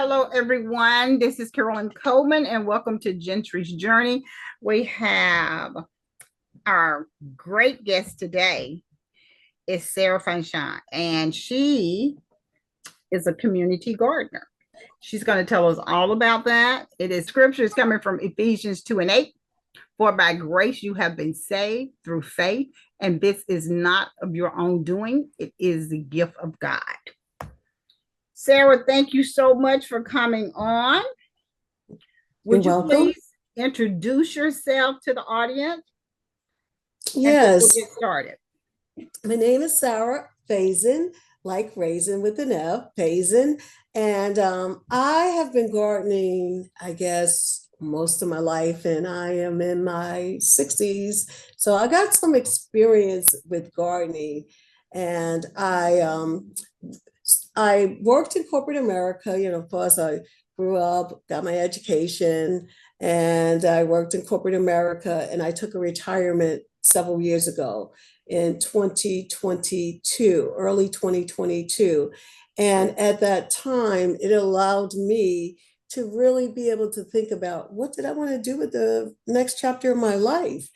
Hello, everyone. This is Carolyn Coleman, and welcome to Gentry's Journey. We have our great guest today is Sarah Fanchon, and she is a community gardener. She's going to tell us all about that. It is scripture is coming from Ephesians 2 and 8. For by grace you have been saved through faith, and this is not of your own doing, it is the gift of God. Sarah, thank you so much for coming on. You're Would you welcome. please introduce yourself to the audience and then we'll Yes, get started? my name is Sarah Faison, like raisin with an F, Faison. And I have been gardening, I guess, most of my life, and I am in my 60s. So I got some experience with gardening. And I worked in corporate America. Of course, I grew up, got my education, and I worked in corporate America. And I took a retirement several years ago in 2022, early 2022. And at that time, it allowed me to really be able to think about what did I want to do with the next chapter of my life.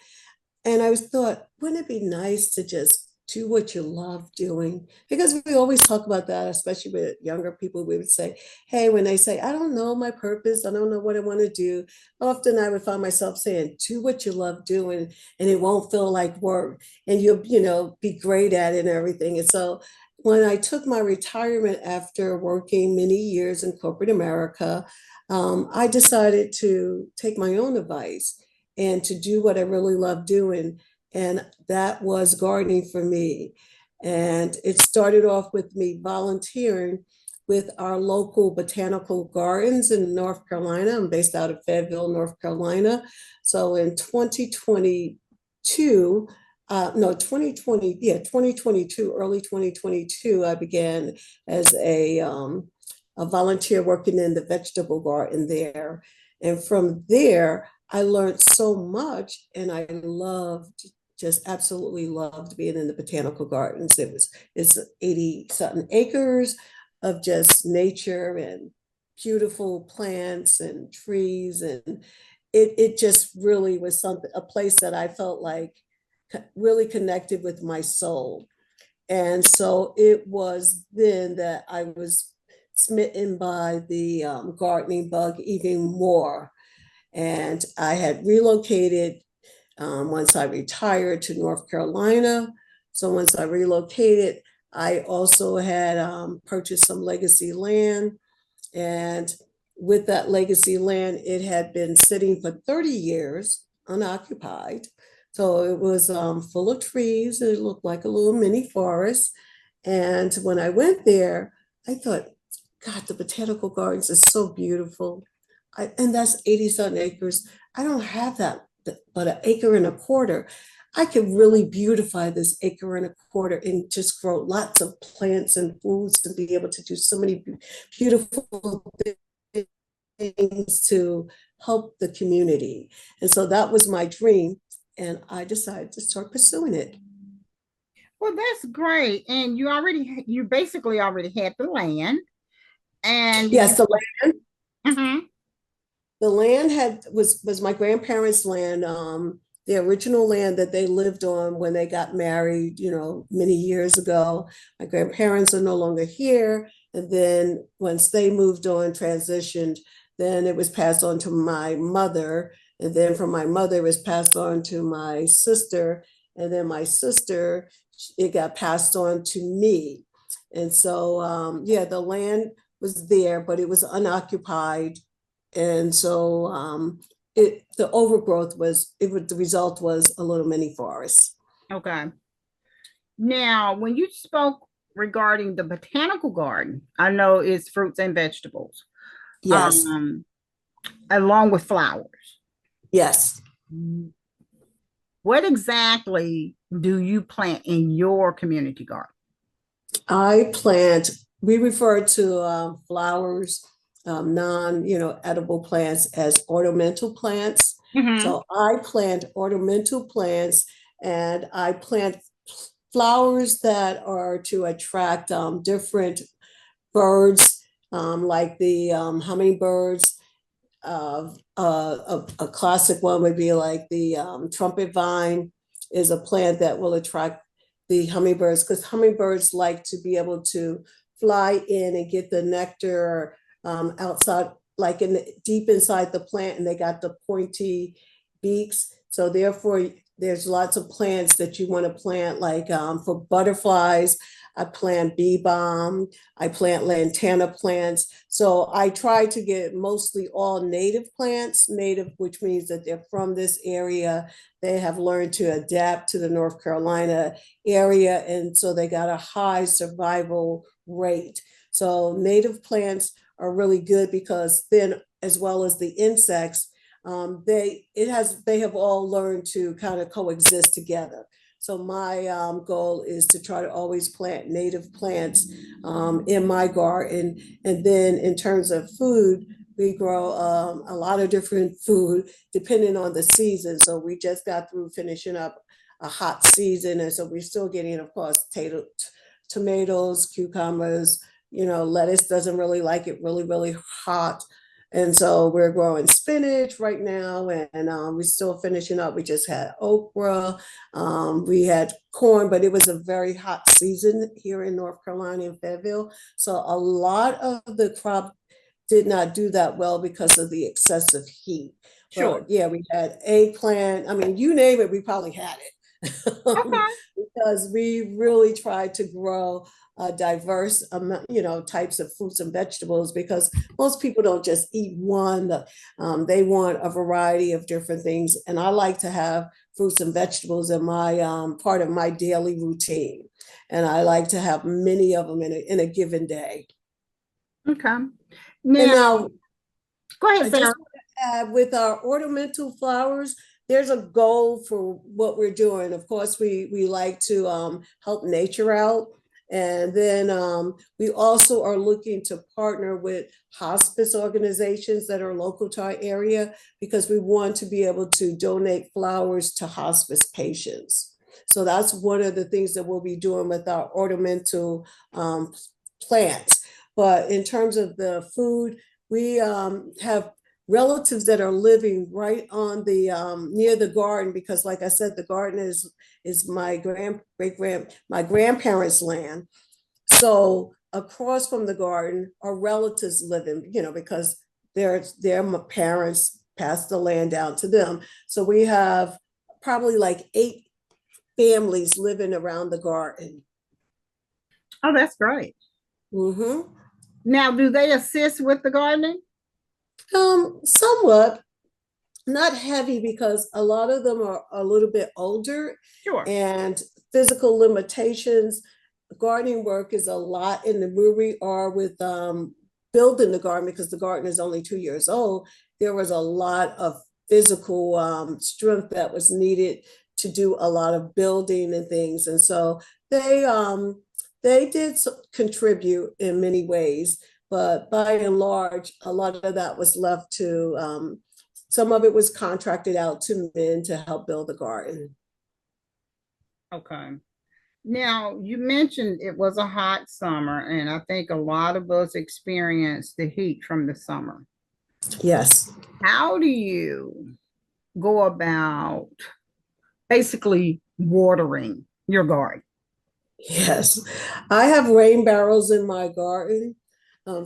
And I was thought, wouldn't it be nice to just do what you love doing? Because we always talk about that, especially with younger people. We would say, hey, when they say, I don't know my purpose, I don't know what I want to do, often I would find myself saying, do what you love doing, and it won't feel like work, and you'll be great at it and everything. And so when I took my retirement after working many years in corporate America, I decided to take my own advice and to do what I really love doing. And that was gardening for me. And it started off with me volunteering with our local botanical gardens in North Carolina. I'm based out of Fayetteville, North Carolina. So in 2022, no, 2020, yeah, 2022, early 2022, I began as a volunteer working in the vegetable garden there. And from there, I learned so much, and I loved, just absolutely loved being in the botanical gardens. It's 80 something acres of just nature and beautiful plants and trees. And it just really was something, a place that I felt like really connected with my soul. And so it was then that I was smitten by the gardening bug even more. And I had relocated once I retired to North Carolina. So once I relocated, I also had purchased some legacy land. And with that legacy land, it had been sitting for 30 years unoccupied. So it was full of trees. It looked like a little mini forest. And when I went there, I thought, God, the botanical gardens is so beautiful. And that's 80 something acres. I don't have that, but an acre and a quarter. I could really beautify this acre and a quarter and just grow lots of plants and foods and be able to do so many beautiful things to help the community. And so that was my dream. And I decided to start pursuing it. Well, that's great. And you basically already had the land and you, Yes, mhm. the land was my grandparents' land, the original land that they lived on when they got married, many years ago. My grandparents are no longer here. And then once they moved on, transitioned, then it was passed on to my mother. And then from my mother, it was passed on to my sister. And then my sister, it got passed on to me. And so, yeah, the land was there, but it was unoccupied. And so the overgrowth the result was a little mini forest. Okay. Now, when you spoke regarding the botanical garden, I know it's fruits and vegetables, Yes, um, along with flowers. yes. What exactly do you plant in your community garden? We refer to flowers, edible plants as ornamental plants. Mm-hmm. So I plant ornamental plants, and I plant flowers that are to attract different birds, like the hummingbirds. A classic one would be like the trumpet vine is a plant that will attract the hummingbirds because hummingbirds like to be able to fly in and get the nectar outside, like deep inside the plant, and they got the pointy beaks. So therefore, there's lots of plants that you want to plant, like for butterflies. I plant bee balm. I plant lantana plants. So I try to get mostly all native plants, native, which means that they're from this area. They have learned to adapt to the North Carolina area. And so they got a high survival rate. So native plants are really good because then, as well as the insects, they have all learned to kind of coexist together. So my goal is to try to always plant native plants in my garden. And then in terms of food, we grow a lot of different food depending on the season. So we just got through finishing up a hot season. And so we're still getting, of course, tomatoes, cucumbers, lettuce doesn't really like it really, really hot. And so we're growing spinach right now, and we're still finishing up. We just had okra, we had corn, but it was a very hot season here in North Carolina in Fayetteville. So a lot of the crop did not do that well because of the excessive heat. Sure. But yeah, we had eggplant. I mean, you name it, we probably had it. Okay. Because we really tried to grow diverse, types of fruits and vegetables because most people don't just eat one. They want a variety of different things, and I like to have fruits and vegetables in my part of my daily routine, and I like to have many of them in a given day. Okay. And Now, now go ahead, I Sarah. just want to add with our ornamental flowers, there's a goal for what we're doing. Of course, we like to help nature out. And then we also are looking to partner with hospice organizations that are local to our area because we want to be able to donate flowers to hospice patients. So that's one of the things that we'll be doing with our ornamental plants. But in terms of the food, we have relatives that are living right on the near the garden because, like I said, the garden is my my grandparents' land. So across from the garden are relatives living, because their parents passed the land down to them. So we have probably like 8 families living around the garden. Oh, that's great. Mm-hmm. Now, do they assist with the gardening? Somewhat, not heavy because a lot of them are a little bit older Sure. and physical limitations. Gardening work is a lot, and where we are with building the garden because the garden is only 2 years old. There was a lot of physical strength that was needed to do a lot of building and things, and so they did contribute in many ways, but by and large, a lot of that was left to some of it was contracted out to men to help build the garden. Okay. Now, you mentioned it was a hot summer, and I think a lot of us experienced the heat from the summer. Yes. How do you go about basically watering your garden? Yes, I have rain barrels in my garden.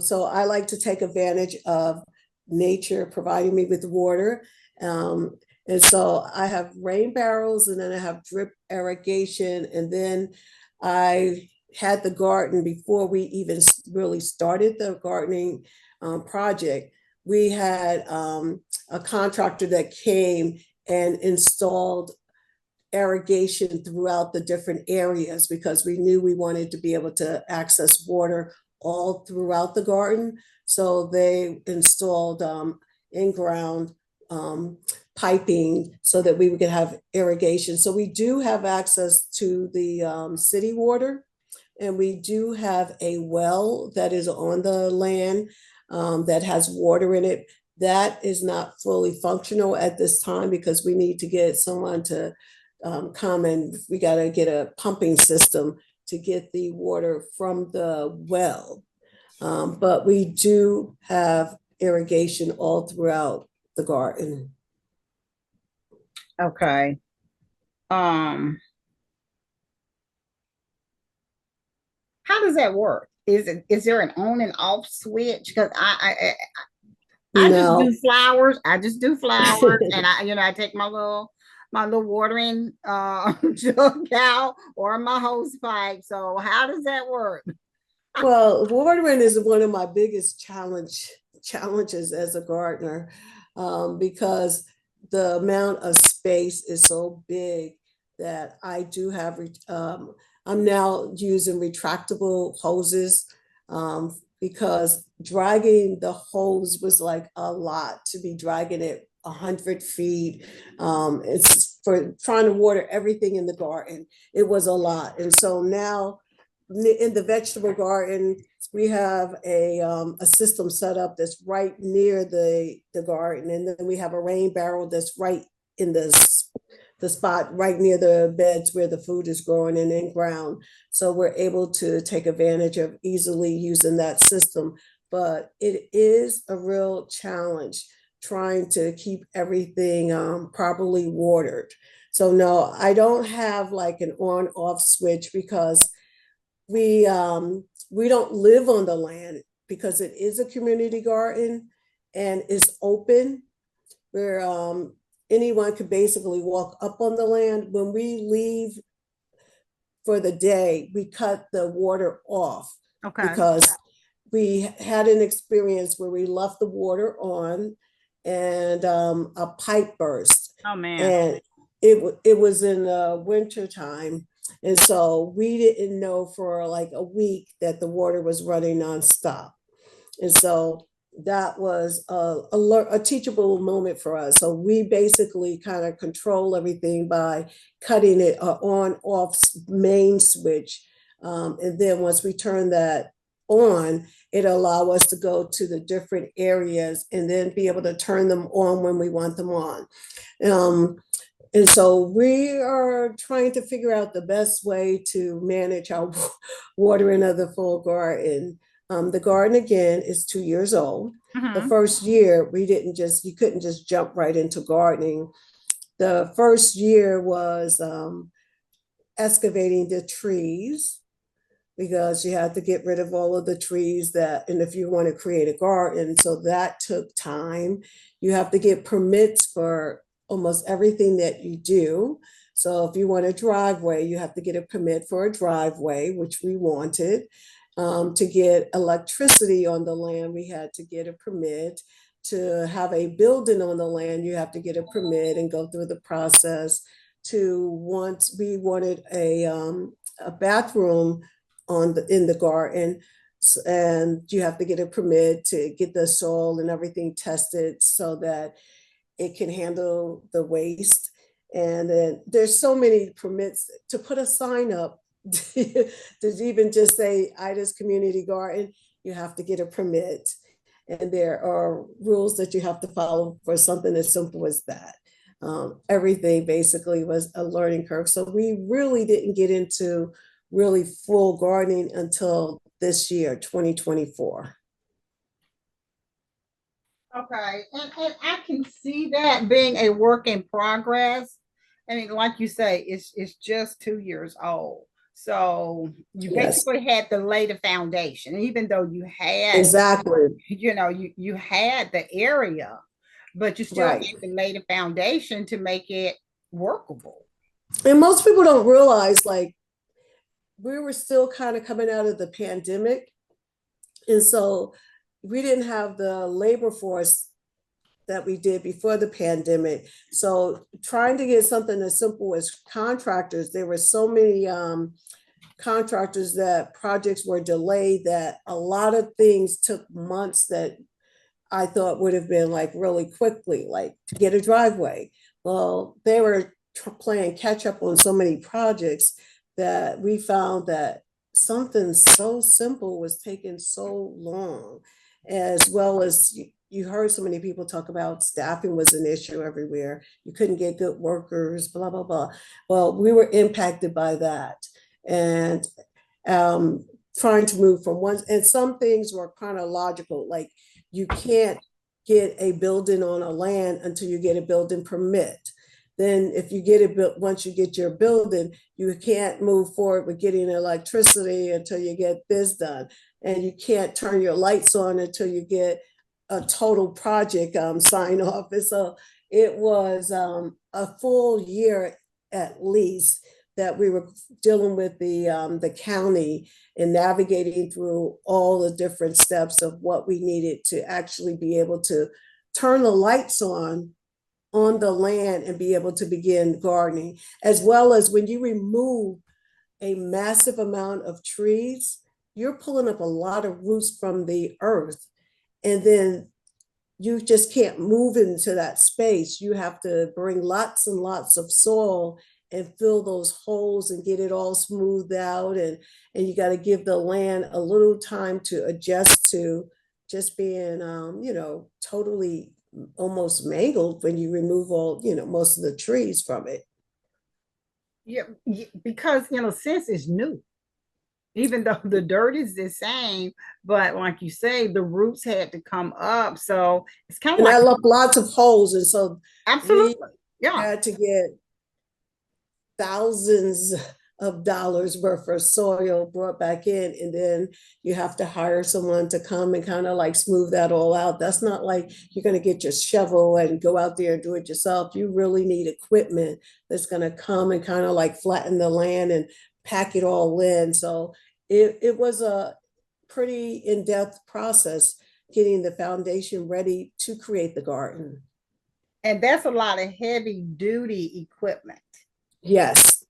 So I like to take advantage of nature providing me with water. And so I have rain barrels and then I have drip irrigation. And then I had the garden before we even really started the gardening project. We had a contractor that came and installed irrigation throughout the different areas because we knew we wanted to be able to access water all throughout the garden. So they installed in-ground piping so that we could have irrigation. So we do have access to the city water, and we do have a well that is on the land that has water in it. That is not fully functional at this time because we need to get someone to come, and we got to get a pumping system to get the water from the well. But we do have irrigation all throughout the garden. Okay. Um, how does that work? Is there an on and off switch? Because I just do No. flowers. I just do flowers, and I take my little watering jug out or my hose pipe. So how does that work? Well, watering is one of my biggest challenges as a gardener, because the amount of space is so big that I do have. I'm now using retractable hoses, because dragging the hose was like a lot to be dragging it 100 feet. It's for trying to water everything in the garden. It was a lot, and so now in the vegetable garden, we have a system set up that's right near the garden. And then we have a rain barrel that's right in the spot right near the beds where the food is growing and in ground. So we're able to take advantage of easily using that system. But it is a real challenge trying to keep everything properly watered. So no, I don't have like an on off switch because we don't live on the land because it is a community garden and it's open where anyone could basically walk up on the land. When we leave for the day, we cut the water off Okay. because we had an experience where we left the water on and a pipe burst, Oh man. and it was in the winter time, and so we didn't know for like a week that the water was running nonstop. And so that was a teachable moment for us. So we basically kind of control everything by cutting it on off main switch. And then once we turn that on, it allow us to go to the different areas and then be able to turn them on when we want them on. Um, and so we are trying to figure out the best way to manage our watering of the full garden. The garden again is 2 years old. The Hmm. first year we didn't just you couldn't just jump right into gardening. The first year was excavating the trees because you had to get rid of all of the trees that, and if you want to create a garden, so that took time. You have to get permits for almost everything that you do. So if you want a driveway, you have to get a permit for a driveway, which we wanted. To get electricity on the land, we had to get a permit. To have a building on the land, you have to get a permit and go through the process. To once we wanted a bathroom in the garden, and you have to get a permit to get the soil and everything tested so that it can handle the waste. And then there's so many permits to put a sign up to even just say Ida's Community Garden. You have to get a permit, and there are rules that you have to follow for something as simple as that. Everything basically was a learning curve. So we really didn't get into really full gardening until this year, 2024. Okay. And I can see that being a work in progress. I mean, like you say, it's just 2 years old. So you Yes, basically had to lay the foundation, even though exactly. you had the area, but you still Right. had to lay the foundation to make it workable. And most people don't realize, like, we were still kind of coming out of the pandemic. And so we didn't have the labor force that we did before the pandemic. So trying to get something as simple as contractors, there were so many contractors that projects were delayed that a lot of things took months that I thought would have been like really quickly, like to get a driveway. Well, they were playing catch up on so many projects that we found that something so simple was taking so long, as well as you heard so many people talk about staffing was an issue everywhere. You couldn't get good workers, blah, blah, blah. Well, we were impacted by that. And trying to move from one, and some things were chronological, like you can't get a building on a land until you get a building permit. Then if you get it built, once you get your building, you can't move forward with getting electricity until you get this done. And you can't turn your lights on until you get a total project sign off. And so it was a full year at least that we were dealing with the county and navigating through all the different steps of what we needed to actually be able to turn the lights on the land and be able to begin gardening, as well as when you remove a massive amount of trees, you're pulling up a lot of roots from the earth. And then you just can't move into that space. You have to bring lots and lots of soil and fill those holes and get it all smoothed out. And you got to give the land a little time to adjust to just being, totally almost mangled when you remove all, most of the trees from it. Yeah, because in a sense it's new, even though the dirt is the same, but like you say, the roots had to come up. So it's kind of And like I left lots of holes. And so we absolutely, yeah. had to get thousands of dollars worth of soil brought back in, and then you have to hire someone to come and kind of like smooth that all out. That's not like you're going to get your shovel and go out there and do it yourself. You really need equipment that's going to come and kind of like flatten the land and pack it all in. So it was a pretty in-depth process getting the foundation ready to create the garden. And that's a lot of heavy duty equipment. Yes.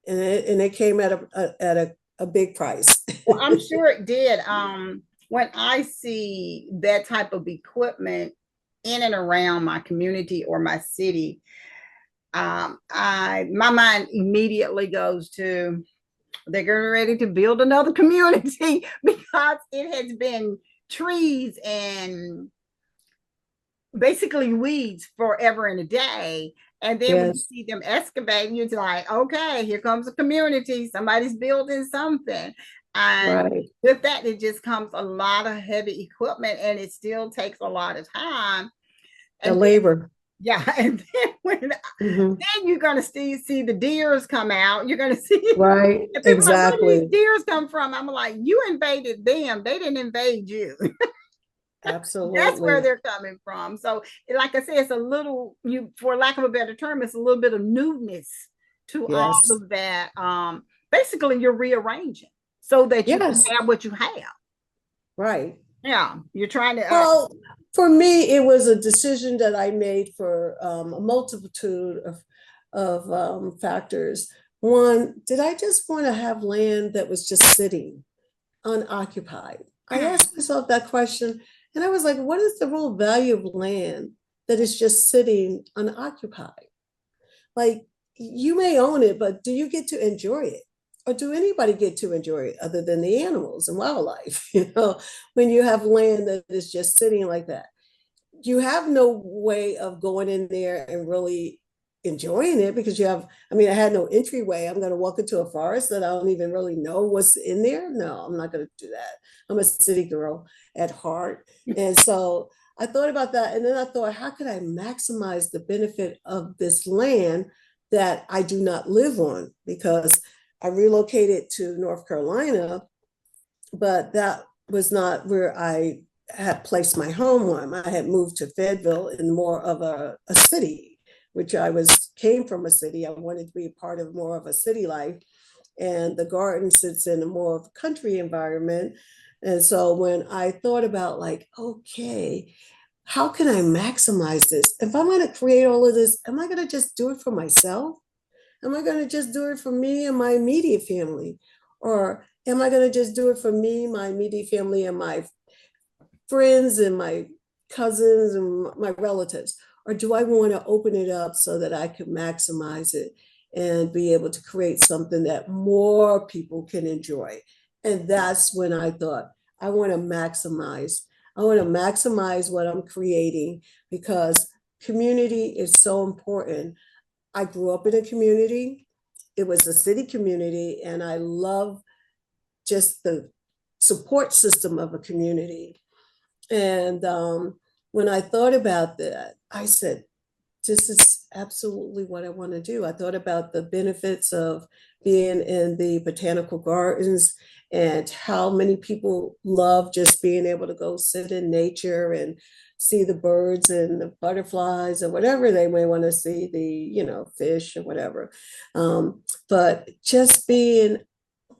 And it came at a big price. Well, I'm sure it did. When I see that type of equipment in and around my community or my city, I my mind immediately goes to they're getting ready to build another community because it has been trees and basically weeds forever and a day. And then when you Yes. see them excavating, you're like, okay, here comes a community. Somebody's building something. And Right. with that, it just comes a lot of heavy equipment and it still takes a lot of time. The And then, labor. yeah, and then when Mhm. then you're gonna see the deers come out. You're gonna see Right. and people are like, where do these Exactly. deers come from? I'm like, you invaded them. They didn't invade you. That's where Absolutely. they're coming from. So, like I said, it's a little you, for lack of a better term, it's a little bit of newness to all Yes. of that. Basically, you're rearranging so that you can Yes. have what you have. Right. Yeah, you're trying to. Well, for me, it was a decision that I made for a multitude of factors. One, did I just want to have land that was just sitting unoccupied? I asked myself that question, and I was like, what is the real value of land that is just sitting unoccupied? Like, you may own it, but do you get to enjoy it? Or do anybody get to enjoy it other than the animals and wildlife? When you have land that is just sitting like that, you have no way of going in there and really enjoying it because I mean, I had no entryway. I'm going to walk into a forest that I don't even really know what's in there. No, I'm not going to do that. I'm a city girl at heart. And so I thought about that. And then I thought, how could I maximize the benefit of this land that I do not live on? Because I relocated to North Carolina, but that was not where I had placed my home on. I had moved to Fayetteville in more of a city, which came from a city. I wanted to be a part of more of a city life. And the garden sits in a more of a country environment. And so when I thought about like, okay, how can I maximize this? If I'm going to create all of this, am I going to just do it for myself? Am I going to just do it for me and my immediate family? Or am I going to just do it for me, my immediate family, and my friends and my cousins and my relatives? Or do I want to open it up so that I can maximize it and be able to create something that more people can enjoy? And that's when I thought, I want to maximize. I want to maximize what I'm creating because community is so important. I grew up in a community. It was a city community, and I love just the support system of a community. And when I thought about that, I said, this is absolutely what I want to do. I thought about the benefits of being in the botanical gardens and how many people love just being able to go sit in nature and see the birds and the butterflies or whatever they may want to see, the, fish or whatever. But just being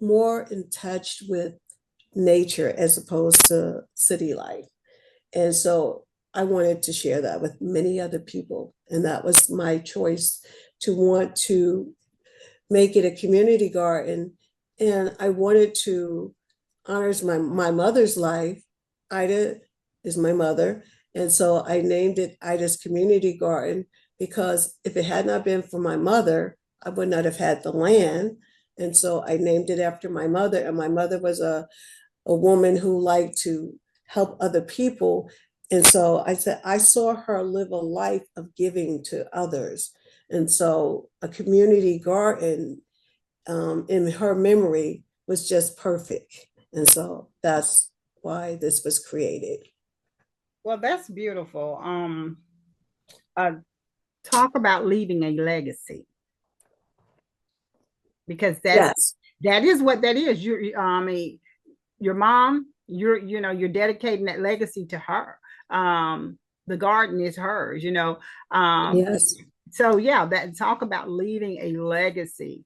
more in touch with nature as opposed to city life. And so I wanted to share that with many other people. And that was my choice, to want to make it a community garden. And I wanted to honor my mother's life. Ida is my mother. And so I named it Ida's Community Garden, because if it had not been for my mother, I would not have had the land. And so I named it after my mother. And my mother was a woman who liked to help other people. And so I said, I saw her live a life of giving to others. And so a community garden in her memory was just perfect. And so that's why this was created. Well, that's beautiful. Uh, talk about leaving a legacy, because Yes. that is what that is. I mean, your mom, you're dedicating that legacy to her. The garden is hers, um Yes. so yeah, that talk about leaving a legacy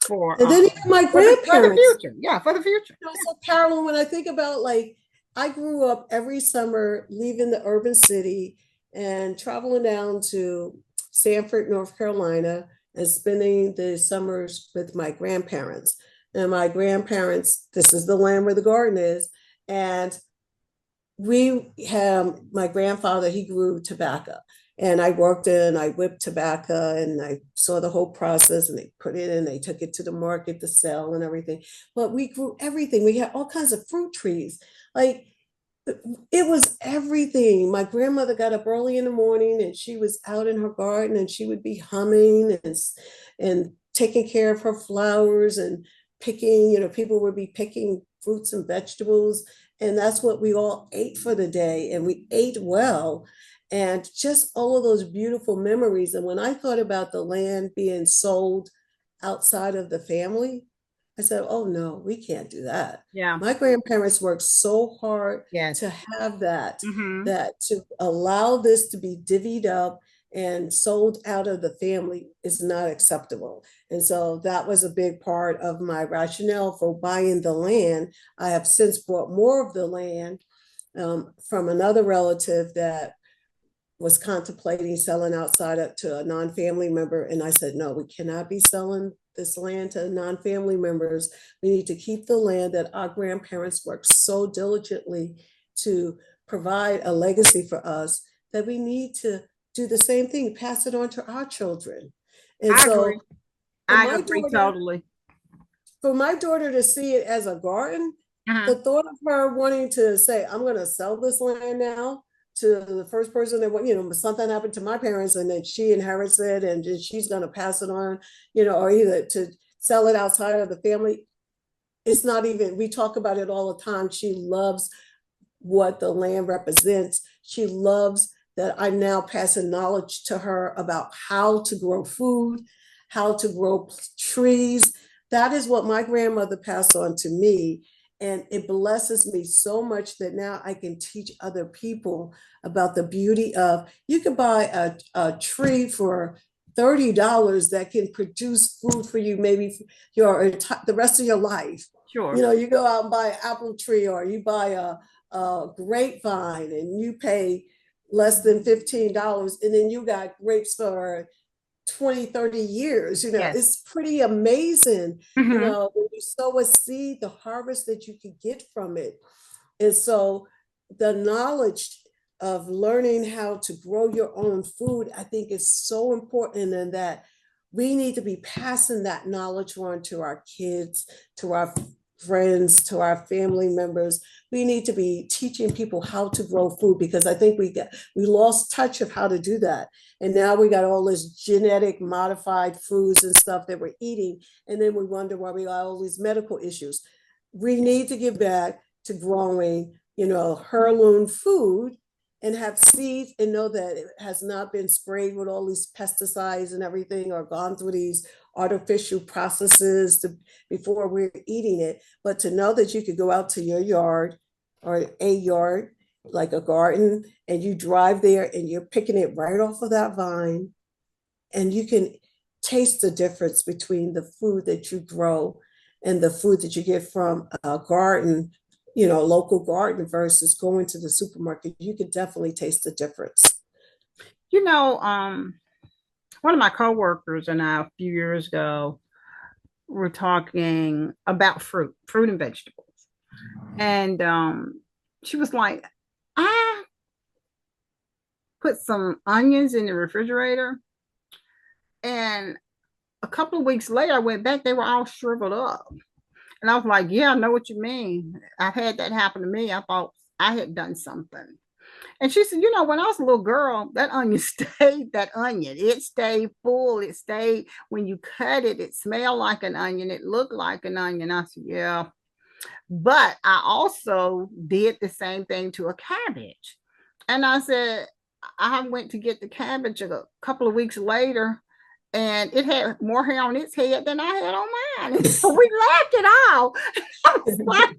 for And then even my for the grandparents. future. Yeah, for the future. So Carolyn, when I think about, like, I grew up every summer leaving the urban city and traveling down to Sanford, North Carolina, and spending the summers with my grandparents. And my grandparents, this is the land where the garden is. And we have my grandfather, he grew tobacco. And I worked in, I whipped tobacco, and I saw the whole process, and they put it in, they took it to the market to sell and everything. But we grew everything. We had all kinds of fruit trees. Like, it was everything. My grandmother got up early in the morning and she was out in her garden, and she would be humming and taking care of her flowers and picking, people would be picking fruits and vegetables. And that's what we all ate for the day. And we ate well. And just all of those beautiful memories. And when I thought about the land being sold outside of the family, I said, oh no, we can't do that. Yeah. My grandparents worked so hard Yes. to have that, Mm-hmm. that to allow this to be divvied up and sold out of the family is not acceptable. And so that was a big part of my rationale for buying the land. I have since bought more of the land from another relative that was contemplating selling outside to a non-family member. And I said, no, we cannot be selling this land to non-family members. We need to keep the land that our grandparents worked so diligently to provide a legacy for us, that we need to do the same thing, pass it on to our children. And I so agree. for I my agree daughter, totally. to see it as a garden, Uh-huh. the thought of her wanting to say, I'm going to sell this land now to the first person that, something happened to my parents and then she inherits it and she's going to pass it on, or either to sell it outside of the family. It's not even, we talk about it all the time. She loves what the land represents. She loves that I'm now passing knowledge to her about how to grow food, how to grow trees. That is what my grandmother passed on to me. And it blesses me so much that now I can teach other people about the beauty of, you can buy a tree for $30 that can produce food for you, maybe the rest of your life. Sure. You go out and buy an apple tree, or you buy a grapevine and you pay less than $15, and then you got grapes for 20, 30 years. Yes. It's pretty amazing. Mm-hmm. When you sow a seed, the harvest that you can get from it. And so the knowledge of learning how to grow your own food, I think, is so important, and that we need to be passing that knowledge on to our kids, to our friends, to our family members. We need to be teaching people how to grow food, because I think we lost touch of how to do that. And now we got all this genetic modified foods and stuff that we're eating. And then we wonder why we got all these medical issues. we need to get back to growing, heirloom food and have seeds and know that it has not been sprayed with all these pesticides and everything or gone through these artificial processes before we're eating it. But to know that you could go out to your yard or a yard, like a garden, and you drive there and you're picking it right off of that vine, and you can taste the difference between the food that you grow and the food that you get from a garden, local garden versus going to the supermarket. You can definitely taste the difference. You know, one of my coworkers and I a few years ago were talking about fruit and vegetables. And she was like, I put some onions in the refrigerator, and a couple of weeks later I went back, they were all shriveled up. And I was like, yeah, I know what you mean. I've had that happen to me. I thought I had done something. And she said, when I was a little girl, that onion stayed that onion. It stayed full. It stayed, when you cut it, it smelled like an onion. It looked like an onion. I said, yeah. But I also did the same thing to a cabbage. And I said, I went to get the cabbage a couple of weeks later, and it had more hair on its head than I had on mine. And so we laughed it off. I was like,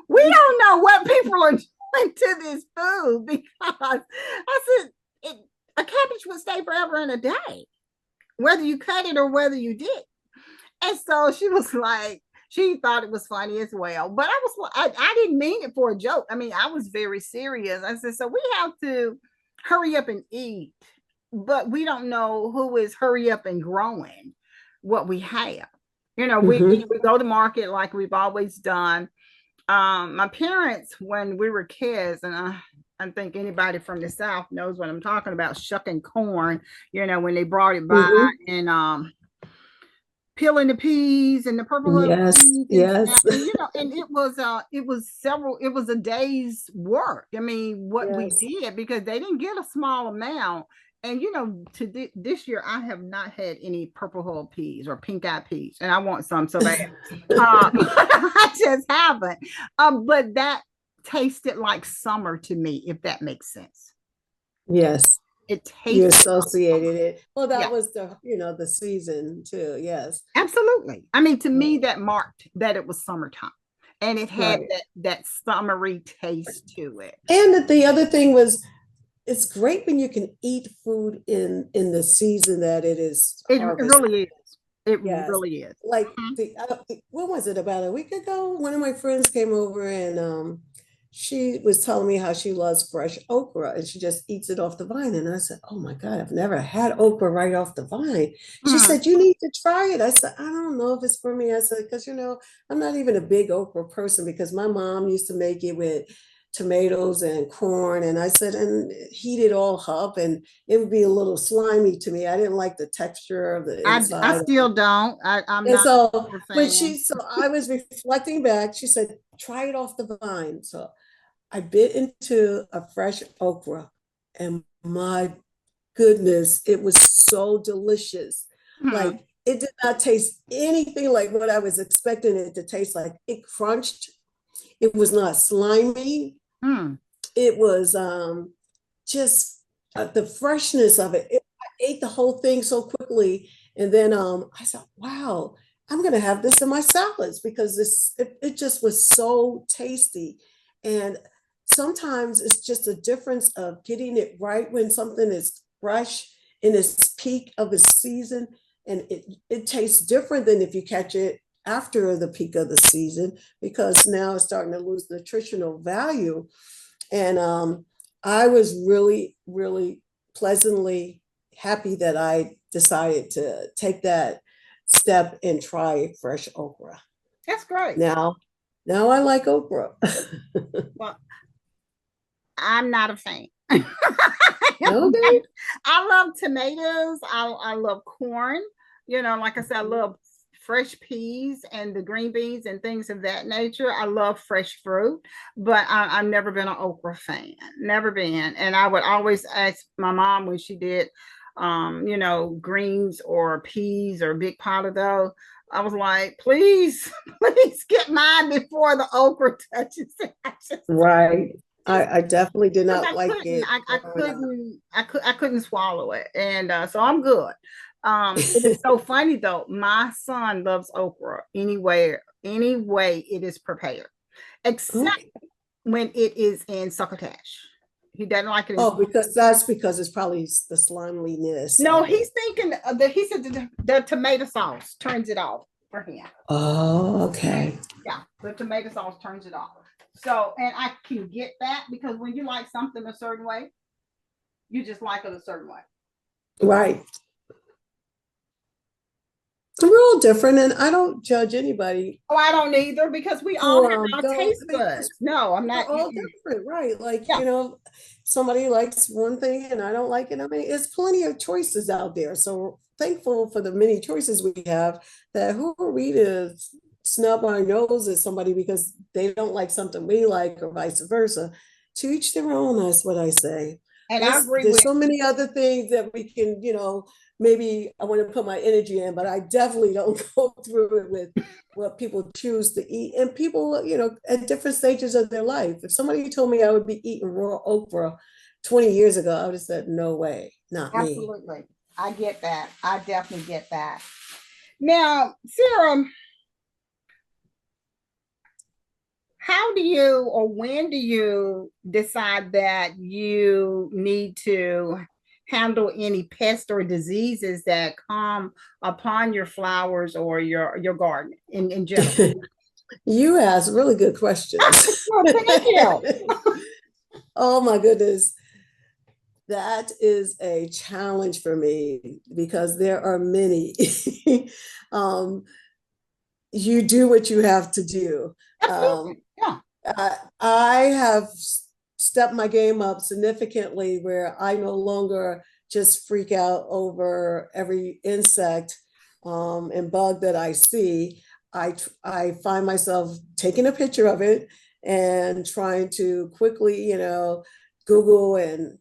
we don't know what people are doing to this food, because I said, a cabbage would stay forever and a day, whether you cut it or whether you did. And so she was like, she thought it was funny as well. But I didn't mean it for a joke. I mean, I was very serious. I said, so we have to hurry up and eat, but we don't know who is hurry up and growing what we have. Mm-hmm. We go to market like we've always done. My parents, when we were kids, and I think anybody from the South knows what I'm talking about, shucking corn, when they brought it by, Mm-hmm. and peeling the peas and the purple husk Yes, peas and yes, stuff. And it was a day's work. I mean, what we yes. did, because they didn't get a small amount. And this year I have not had any purple hull peas or pink eye peas, and I want some so bad. I just haven't. But that tasted like summer to me, if that makes sense. Yes, It you tasted like associated summer. it. Well, that Yeah. was the season too. Yes. Absolutely. I mean, to me, that marked that it was summertime, and it had Right. that summery taste to it. And the other thing was, it's great when you can eat food in the season that it is It harvest. really is. It Yes. really is. Like Mhm. what was it, about a week ago? One of my friends came over and she was telling me how she loves fresh okra and she just eats it off the vine. And I said, oh my God, I've never had okra right off the vine. She Mhm. said, you need to try it. I said, I don't know if it's for me. I said, because I'm not even a big okra person because my mom used to make it with tomatoes and corn. And I said, and heat it all up and it would be a little slimy to me. I didn't like the texture of the I inside. still don't. I'm And not a so super fan. so I was reflecting back, she said, try it off the vine. So I bit into a fresh okra and my goodness, it was so delicious. Hmm. Like it did not taste anything like what I was expecting it to taste like. It crunched. It was not slimy. Hmm. It was just the freshness of it. I ate the whole thing so quickly, and then I thought, wow, I'm gonna have this in my salads because it just was so tasty. And sometimes it's just a difference of getting it right when something is fresh in its peak of its season, and it tastes different than if you catch it after the peak of the season because now it's starting to lose nutritional value. And I was really, really pleasantly happy that I decided to take that step and try fresh okra. That's great. Now, now I like okra. Well, I'm not a fan. Okay. I love tomatoes. I love corn. Like I said, I love fresh peas and the green beans and things of that nature. I love fresh fruit, but I've never been an okra fan. Never been. And I would always ask my mom when she did, greens or peas or a big pot of those. I was like, please, please get mine before the okra touches it. Right. Just I definitely did because not like it growing up. I couldn't swallow it, and so I'm good. It is so funny though. My son loves okra any way it is prepared, except Okay. when it is in succotash. He doesn't like it in. Oh, because that's because it's probably the slimeliness No, of he's it. thinking that he said the tomato sauce turns it off for him. Oh, okay. Yeah, the tomato sauce turns it off. So, and I can get that because when you like something a certain way, you just like it a certain way. Right. We're all different, and I don't judge anybody Oh, I don't either because we all who have our don't, taste buds. because No, I'm not. we're all different, right? Like, Yeah, somebody likes one thing and I don't like it. I mean, it's plenty of choices out there. So thankful for the many choices we have, that who are we to snub our nose at somebody because they don't like something we like, or vice versa. To each their own, that's what I say. and I There's agree there's with so many other things that we can, maybe I want to put my energy in, but I definitely don't go through it with what people choose to eat. And people, at different stages of their life. If somebody told me I would be eating raw okra 20 years ago, I would have said, no way, not me. absolutely. I get that. I definitely get that. Now, Sarah, how do you or when do you decide that you need to handle any pests or diseases that come upon your flowers or your garden in general? You ask really good questions. Well, thank you. Oh my goodness. That is a challenge for me because there are many. um, you do what you have to do. Um, Absolutely. Yeah. I have stepped my game up significantly, where I no longer just freak out over every insect and bug that I see. I find myself taking a picture of it and trying to quickly, Google and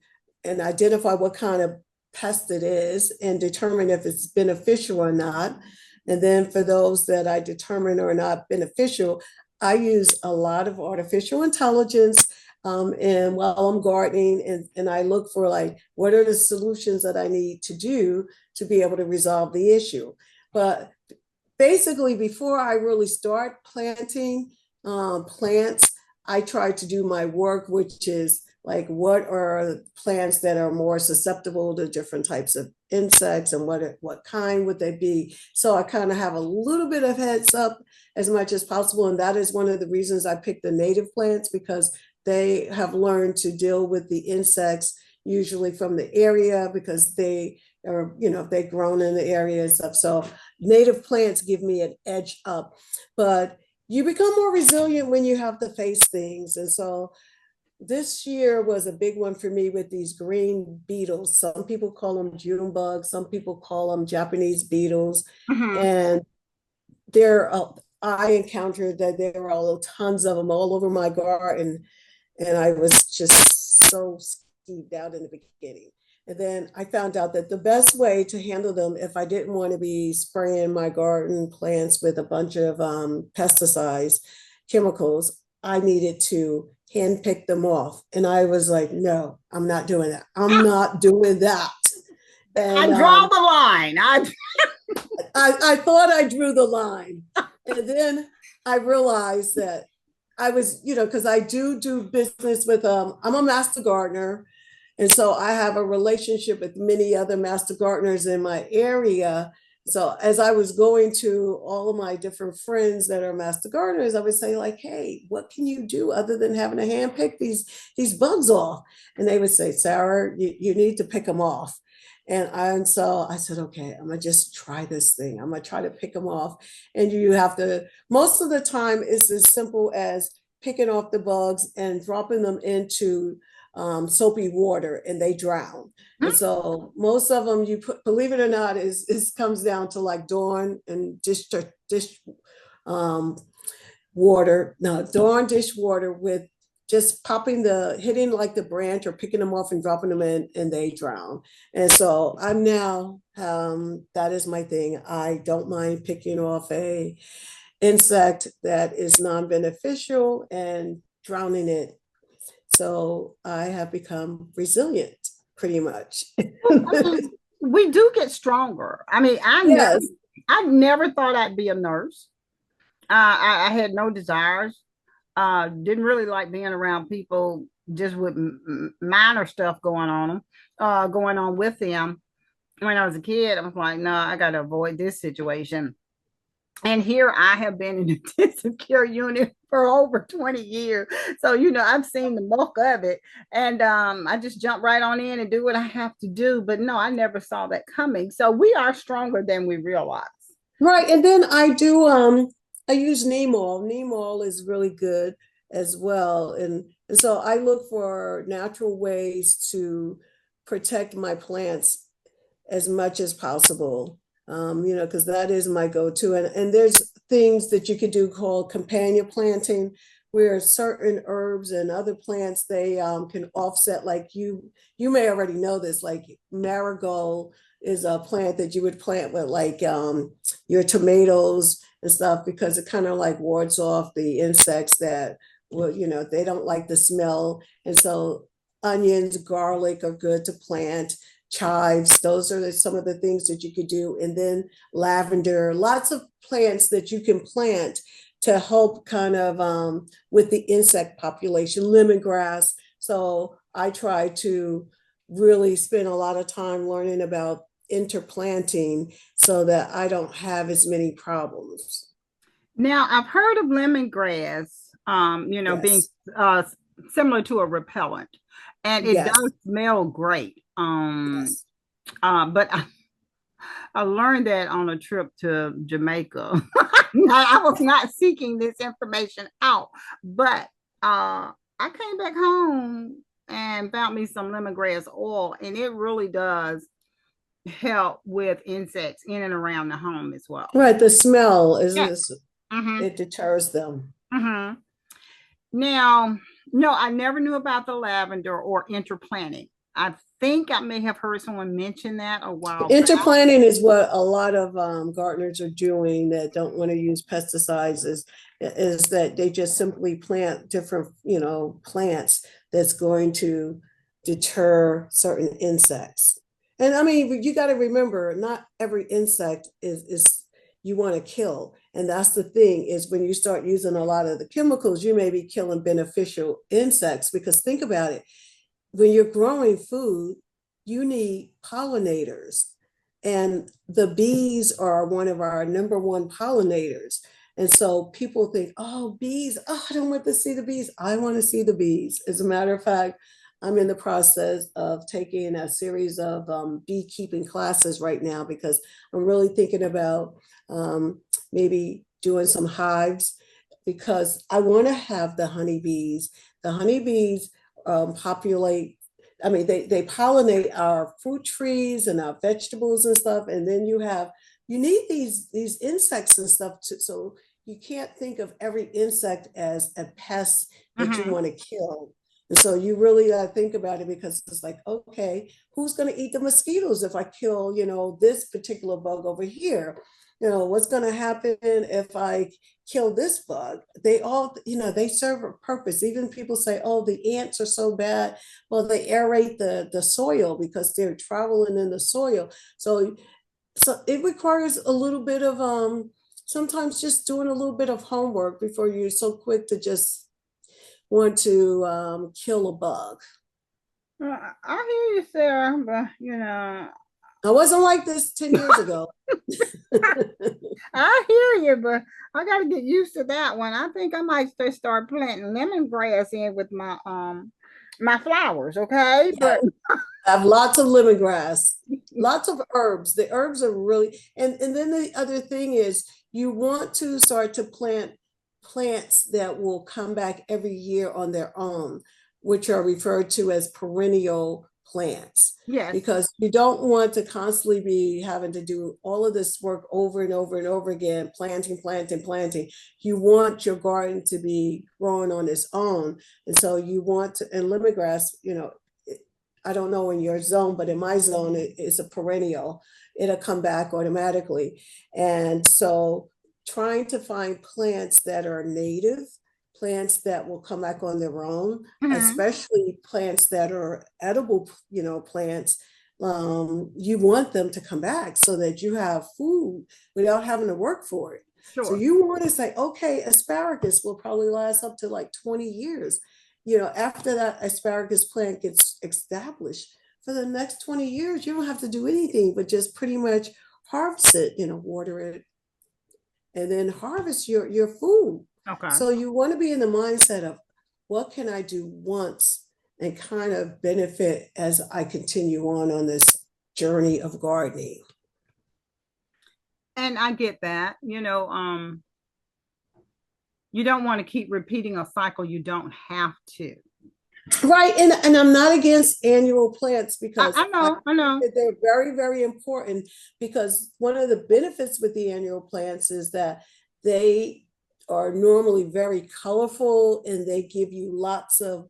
identify what kind of pest it is and determine if it's beneficial or not. And then for those that I determine are not beneficial, I use a lot of artificial intelligence. And while I'm gardening, and I look for, like, what are the solutions that I need to do to be able to resolve the issue. But basically, before I really start planting plants, I try to do my work, which is like, what are plants that are more susceptible to different types of insects, and what kind would they be? So I kind of have a little bit of heads up as much as possible, and that is one of the reasons I picked the native plants, because they have learned to deal with the insects usually from the area, because they are, they've grown in the area and stuff. So native plants give me an edge up, but you become more resilient when you have to face things. And so this year was a big one for me with these green beetles. Some people call them June bugs, some people call them Japanese beetles. Mm-hmm. And there, I encountered that there were all tons of them all over my garden, and I was just so skeeved out in the beginning. And then I found out that the best way to handle them, if I didn't want to be spraying my garden plants with a bunch of pesticides, chemicals, I needed to hand pick them off. And I was like, no, I'm not doing that. I'm not doing that. I And draw the line. I thought I drew the line. And then I realized that I was, because I do business with, I'm a master gardener. And so I have a relationship with many other master gardeners in my area. So as I was going to all of my different friends that are master gardeners, I would say, like, hey, what can you do other than having to hand pick these bugs off? And they would say, Sarah, you need to pick them off. And so I said, okay, I'm gonna just try this thing. I'm gonna try to pick them off. And you have to, most of the time, it's as simple as picking off the bugs and dropping them into soapy water, and they drown. And so most of them, you put, believe it or not, is comes down to like Dawn and dish um, water. No, Dawn dish water with just hitting like the branch or picking them off and dropping them in, and they drown. And so I'm now, that is my thing. I don't mind picking off a insect that is non-beneficial and drowning it. So I have become resilient pretty much. Well, I mean, we do get stronger. I mean, Yes. I never thought I'd be a nurse. I had no desires. Didn't really like being around people just with minor stuff going on with them. When I was a kid, I was like, no, I got to avoid this situation. And here I have been in the intensive care unit for over 20 years. So, I've seen the muck of it. And I just jump right on in and do what I have to do. But no, I never saw that coming. So we are stronger than we realize. Right. And then I use neem oil. Neem oil is really good as well. And so I look for natural ways to protect my plants as much as possible. Because that is my go-to. And there's things that you could do called companion planting, where certain herbs and other plants, they can offset, like you may already know this, like marigold is a plant that you would plant with like your tomatoes and stuff, because it kind of like wards off the insects that will, they don't like the smell. And so onions, garlic are good to plant. Chives, those are some of the things that you could do. And then lavender, lots of plants that you can plant to help kind of with the insect population. Lemongrass. So I try to really spend a lot of time learning about interplanting so that I don't have as many problems. Now, I've heard of lemongrass, being Yes. uh, similar to a repellent, and it Yes. does smell great. Yes. But I learned that on a trip to Jamaica. I was not seeking this information out, but I came back home and found me some lemongrass oil, and it really does help with insects in and around the home as well. Right. The smell Yeah. is Mm-hmm. it deters them. Mm-hmm. Now, no, I never knew about the lavender or interplanting. I think I may have heard someone mention that a while back. Interplanting is what a lot of gardeners are doing that don't want to use pesticides, is that they just simply plant different, plants that's going to deter certain insects. And I mean, you got to remember, not every insect is you want to kill. And that's the thing, is when you start using a lot of the chemicals, you may be killing beneficial insects. Because think about it, when you're growing food, you need pollinators. And the bees are one of our number one pollinators. And so people think, oh, bees, oh, I don't want to see the bees. I want to see the bees. As a matter of fact, I'm in the process of taking a series of beekeeping classes right now, because I'm really thinking about maybe doing some hives, because I want to have the honeybees. The honeybees populate, I mean, they pollinate our fruit trees and our vegetables and stuff. And then you need these insects and stuff to, so you can't think of every insect as a pest that you Mm-hmm. want to kill. And so you really think about it, because it's like, okay, who's going to eat the mosquitoes if I kill, this particular bug over here? What's going to happen if I kill this bug? They all, they serve a purpose. Even people say, oh, the ants are so bad. Well, they aerate the soil because they're traveling in the soil. So it requires a little bit of sometimes just doing a little bit of homework before you're so quick to just want to kill a bug. I hear you, Sarah, but I wasn't like this 10 years ago. I hear you, but I got to get used to that one. I think I might start planting lemongrass in with my flowers, okay? Yeah, But I have lots of lemongrass, lots of herbs. The herbs are really, and then the other thing is, you want to start to plant plants that will come back every year on their own, which are referred to as perennial plants, Yes. because you don't want to constantly be having to do all of this work over and over and over again, planting, planting, planting. You want your garden to be growing on its own. And so you want to, and lemongrass, I don't know in your zone, but in my zone, it's a perennial. It'll come back automatically. And so trying to find plants that are native, plants that will come back on their own, Mm-hmm. especially plants that are edible, plants. You want them to come back so that you have food without having to work for it. So Sure. you want to say, okay, asparagus will probably last up to like 20 years. After that asparagus plant gets established, for the next 20 years, you don't have to do anything but just pretty much harvest it, water it, and then harvest your food. Okay. So you want to be in the mindset of what can I do once and kind of benefit as I continue on this journey of gardening. And I get that. You don't want to keep repeating a cycle you don't have to. Right. And I'm not against annual plants I, because I I know, I think know. that they're very, very important, because one of the benefits with the annual plants is that they are normally very colorful and they give you lots of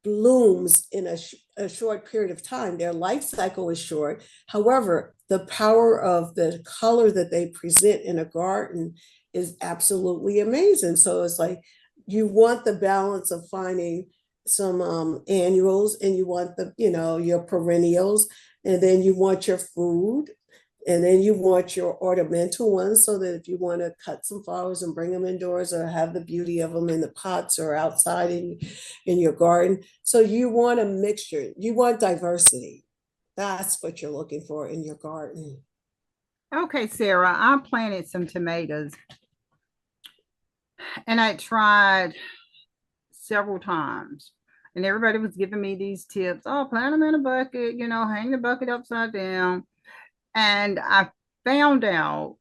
blooms in a short period of time. Their life cycle is short. However, the power of the color that they present in a garden is absolutely amazing. So it's like you want the balance of finding some annuals, and you want your perennials, and then you want your food, and then you want your ornamental ones, so that if you want to cut some flowers and bring them indoors, or have the beauty of them in the pots or outside in your garden. So you want a mixture, you want diversity. That's what you're looking for in your garden. Okay, Sarah, I planted some tomatoes and I tried several times. And everybody was giving me these tips. Oh, plant them in a bucket, hang the bucket upside down. And I found out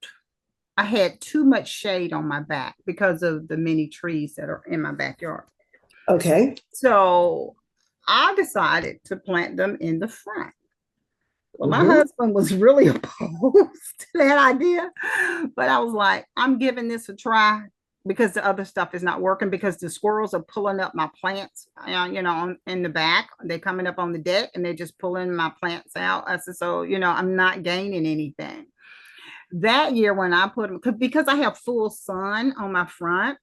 I had too much shade on my back because of the many trees that are in my backyard. Okay. So I decided to plant them in the front. Well, my Mm-hmm. husband was really opposed to that idea, but I was like, I'm giving this a try because the other stuff is not working, because the squirrels are pulling up my plants, in the back. They're coming up on the deck and they're just pulling my plants out. I said, so, I'm not gaining anything. That year when I put them, because I have full sun on my front,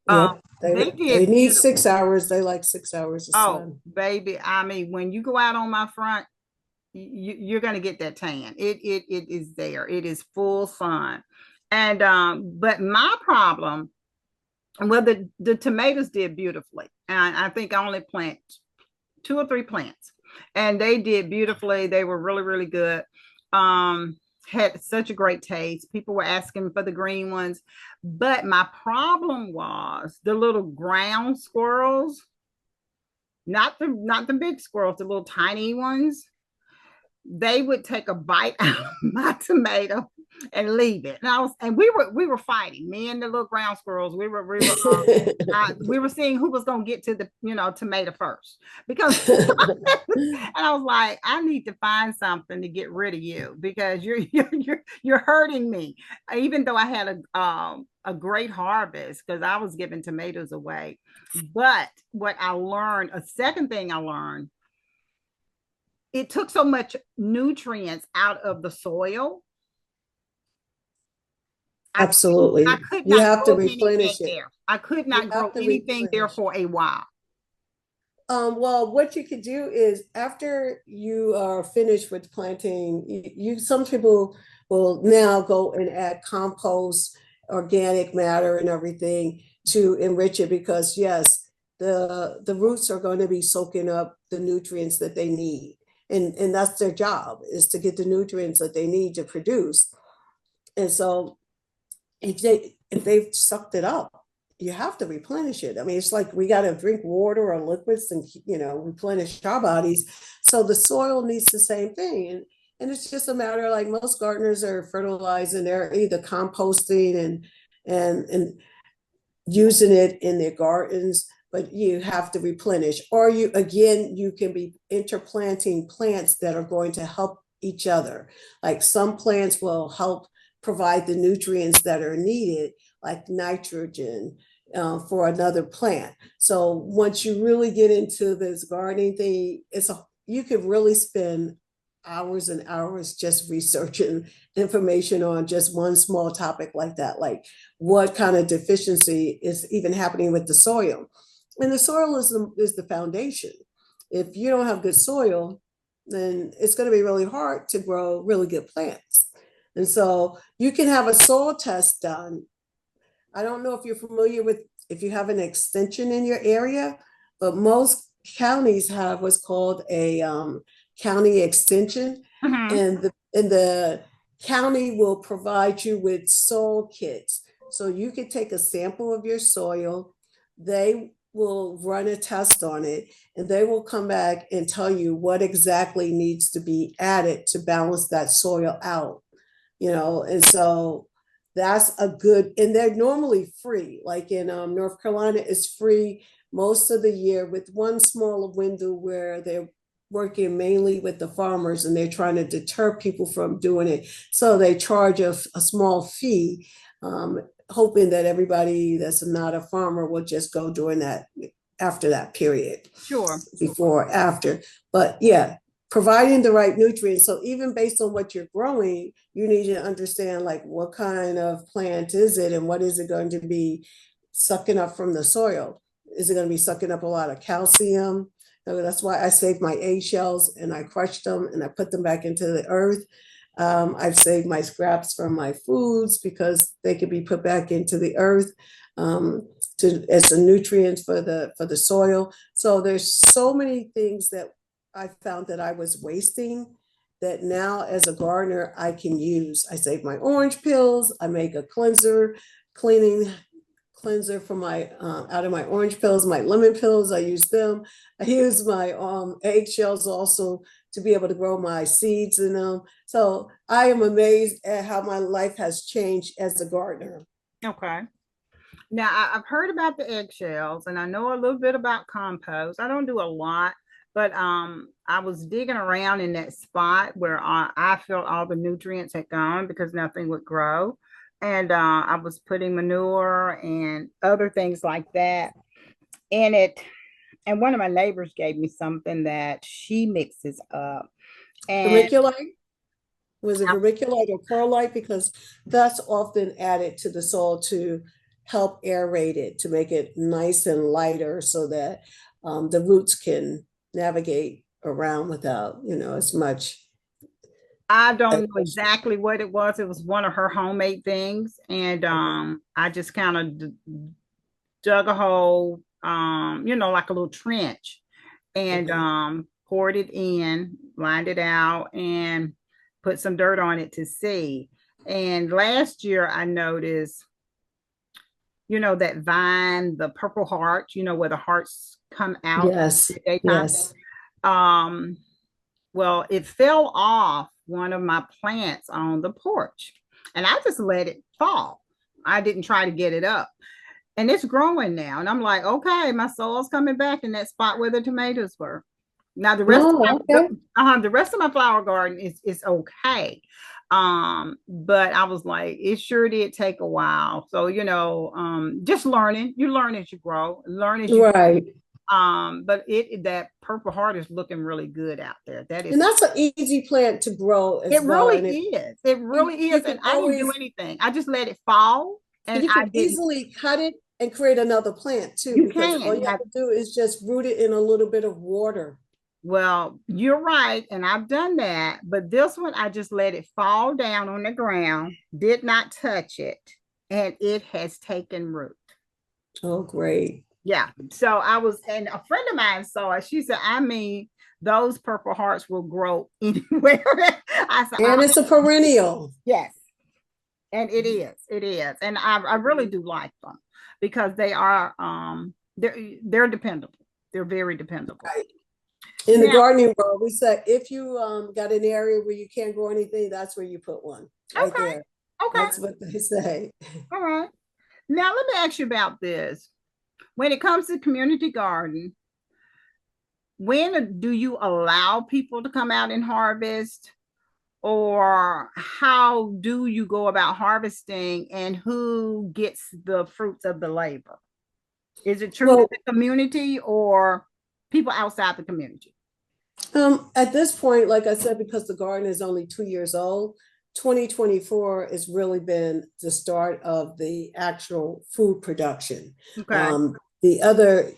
um, Yep. they They did need beautiful. 6 hours. They like 6 hours of Oh, sun. baby. I mean, when you go out on my front, you're going to get that tan. It is there. It is full sun. And but my problem, well, the tomatoes did beautifully. And I think I only plant 2 or 3 plants, and they did beautifully. They were really, really good. Had such a great taste. People were asking for the green ones, but my problem was the little ground squirrels, not the big squirrels, the little tiny ones. They would take a bite out of my tomato and leave it. And we were fighting. Me and the little ground squirrels. We were seeing who was going to get to the tomato first, because and I was like, I need to find something to get rid of you, because you're hurting me. Even though I had a great harvest, because I was giving tomatoes away. But what I learned, a second thing I learned, it took so much nutrients out of the soil. I I Absolutely. could You not have to grow anything replenish it. there. I could You not grow have to anything there replenish. for a while. Well, what you could do is, after you are finished with planting, some people will now go and add compost, organic matter, and everything to enrich it, because yes, the roots are going to be soaking up the nutrients that they need, and that's their job, is to get the nutrients that they need to produce. And so if they've sucked it up, you have to replenish it. I mean, it's like we got to drink water or liquids and replenish our bodies. So the soil needs the same thing, and it's just a matter, like most gardeners are fertilizing. They're either composting and using it in their gardens. but you have to replenish. Or you can be interplanting plants that are going to help each other. Like some plants will help provide the nutrients that are needed, like nitrogen, for another plant. So once you really get into this gardening thing, you could really spend hours and hours just researching information on just one small topic like that, like what kind of deficiency is even happening with the soil. And the soil is the foundation. If you don't have good soil, then it's going to be really hard to grow really good plants. And so you can have a soil test done. I don't know if you're familiar with, if you have an extension in your area, but most counties have what's called a county extension, Mm-hmm. and the county will provide you with soil kits. So you can take a sample of your soil, they will run a test on it, and they will come back and tell you what exactly needs to be added to balance that soil out. And so that's a good, and they're normally free. Like in North Carolina, it's free most of the year, with one small window where they're working mainly with the farmers and they're trying to deter people from doing it. So they charge a small fee, hoping that everybody that's not a farmer will just go during that, after that period, Sure. before, after. But yeah, providing the right nutrients. So even based on what you're growing, you need to understand like what kind of plant is it and what is it going to be sucking up from the soil. Is it going to be sucking up a lot of calcium? So that's why I saved my eggshells and I crushed them and I put them back into the earth. I've saved my scraps from my foods because they could be put back into the earth, as a nutrient for the soil. So there's so many things that I found that I was wasting, that now as a gardener I can use. I save my orange peels. I make a cleaning cleanser for my out of my orange peels. My lemon peels, I use them. I use my eggshells also to be able to grow my seeds in them. So I am amazed at how my life has changed as a gardener. Okay. Now, I've heard about the eggshells and I know a little bit about compost. I don't do a lot, but I was digging around in that spot where I felt all the nutrients had gone because nothing would grow. And I was putting manure and other things like that in it. And one of my neighbors gave me something that she mixes up. And Vermiculite? Was it vermiculite or perlite? Because that's often added to the soil to help aerate it, to make it nice and lighter so that the roots can navigate around without, as much. I don't know exactly what it was. It was one of her homemade things. And I just kind of dug a hole, like a little trench, and Okay. poured it in, lined it out, and put some dirt on it to see. And last year I noticed, that vine, the purple heart, where the hearts come out Yes, in the daytime. yes. Um, well, it fell off one of my plants on the porch, and I just let it fall. I didn't try to get it up. And it's growing now. And I'm like, okay, my soil's coming back in that spot where the tomatoes were. Now Oh, okay. the rest of my flower garden is okay. But I was like, it sure did take a while. So, just learning. You learn as you grow, learn as you Right. but that purple heart is looking really good out there. That And is, that's an easy plant to grow it as well. really And is. It really you is. can And I didn't do always, anything. I just let it fall and and you I can didn't. easily cut it and create another plant too, You because all can. you have to do is just root it in a little bit of water. Well, you're right, and I've done that, but this one I just let it fall down on the ground, did not touch it, and it has taken root. Oh, great. Yeah. So and a friend of mine saw it. She said, I mean, those purple hearts will grow anywhere. I said, And it's a perennial. yes. And it is. It is. And I really do like them because they are they're dependable. They're very dependable. Right. In the Now, gardening world, we said if you got an area where you can't grow anything, that's where you put one right there. okay, okay, That's what they say. all right. Now let me ask you about this. When it comes to community garden, when do you allow people to come out and harvest? Or how do you go about harvesting and who gets the fruits of the labor? Is it truly Well, the community or people outside the community? at this point, like I said, because the garden is only 2 years old, 2024 has really been the start of the actual food production. Okay. The other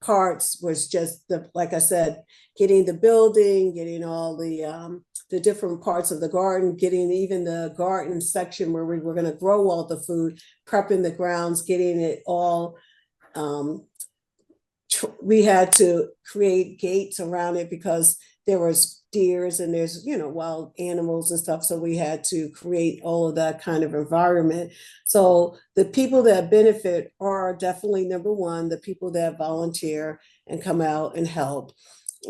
parts was just the, like I said, getting the building, getting all the different parts of the garden, getting even the garden section where we were going to grow all the food, prepping the grounds, getting it all um, we had to create gates around it because there was deers and there's wild animals and stuff, so we had to create all of that kind of environment. So the people that benefit are definitely number one the people that volunteer and come out and help,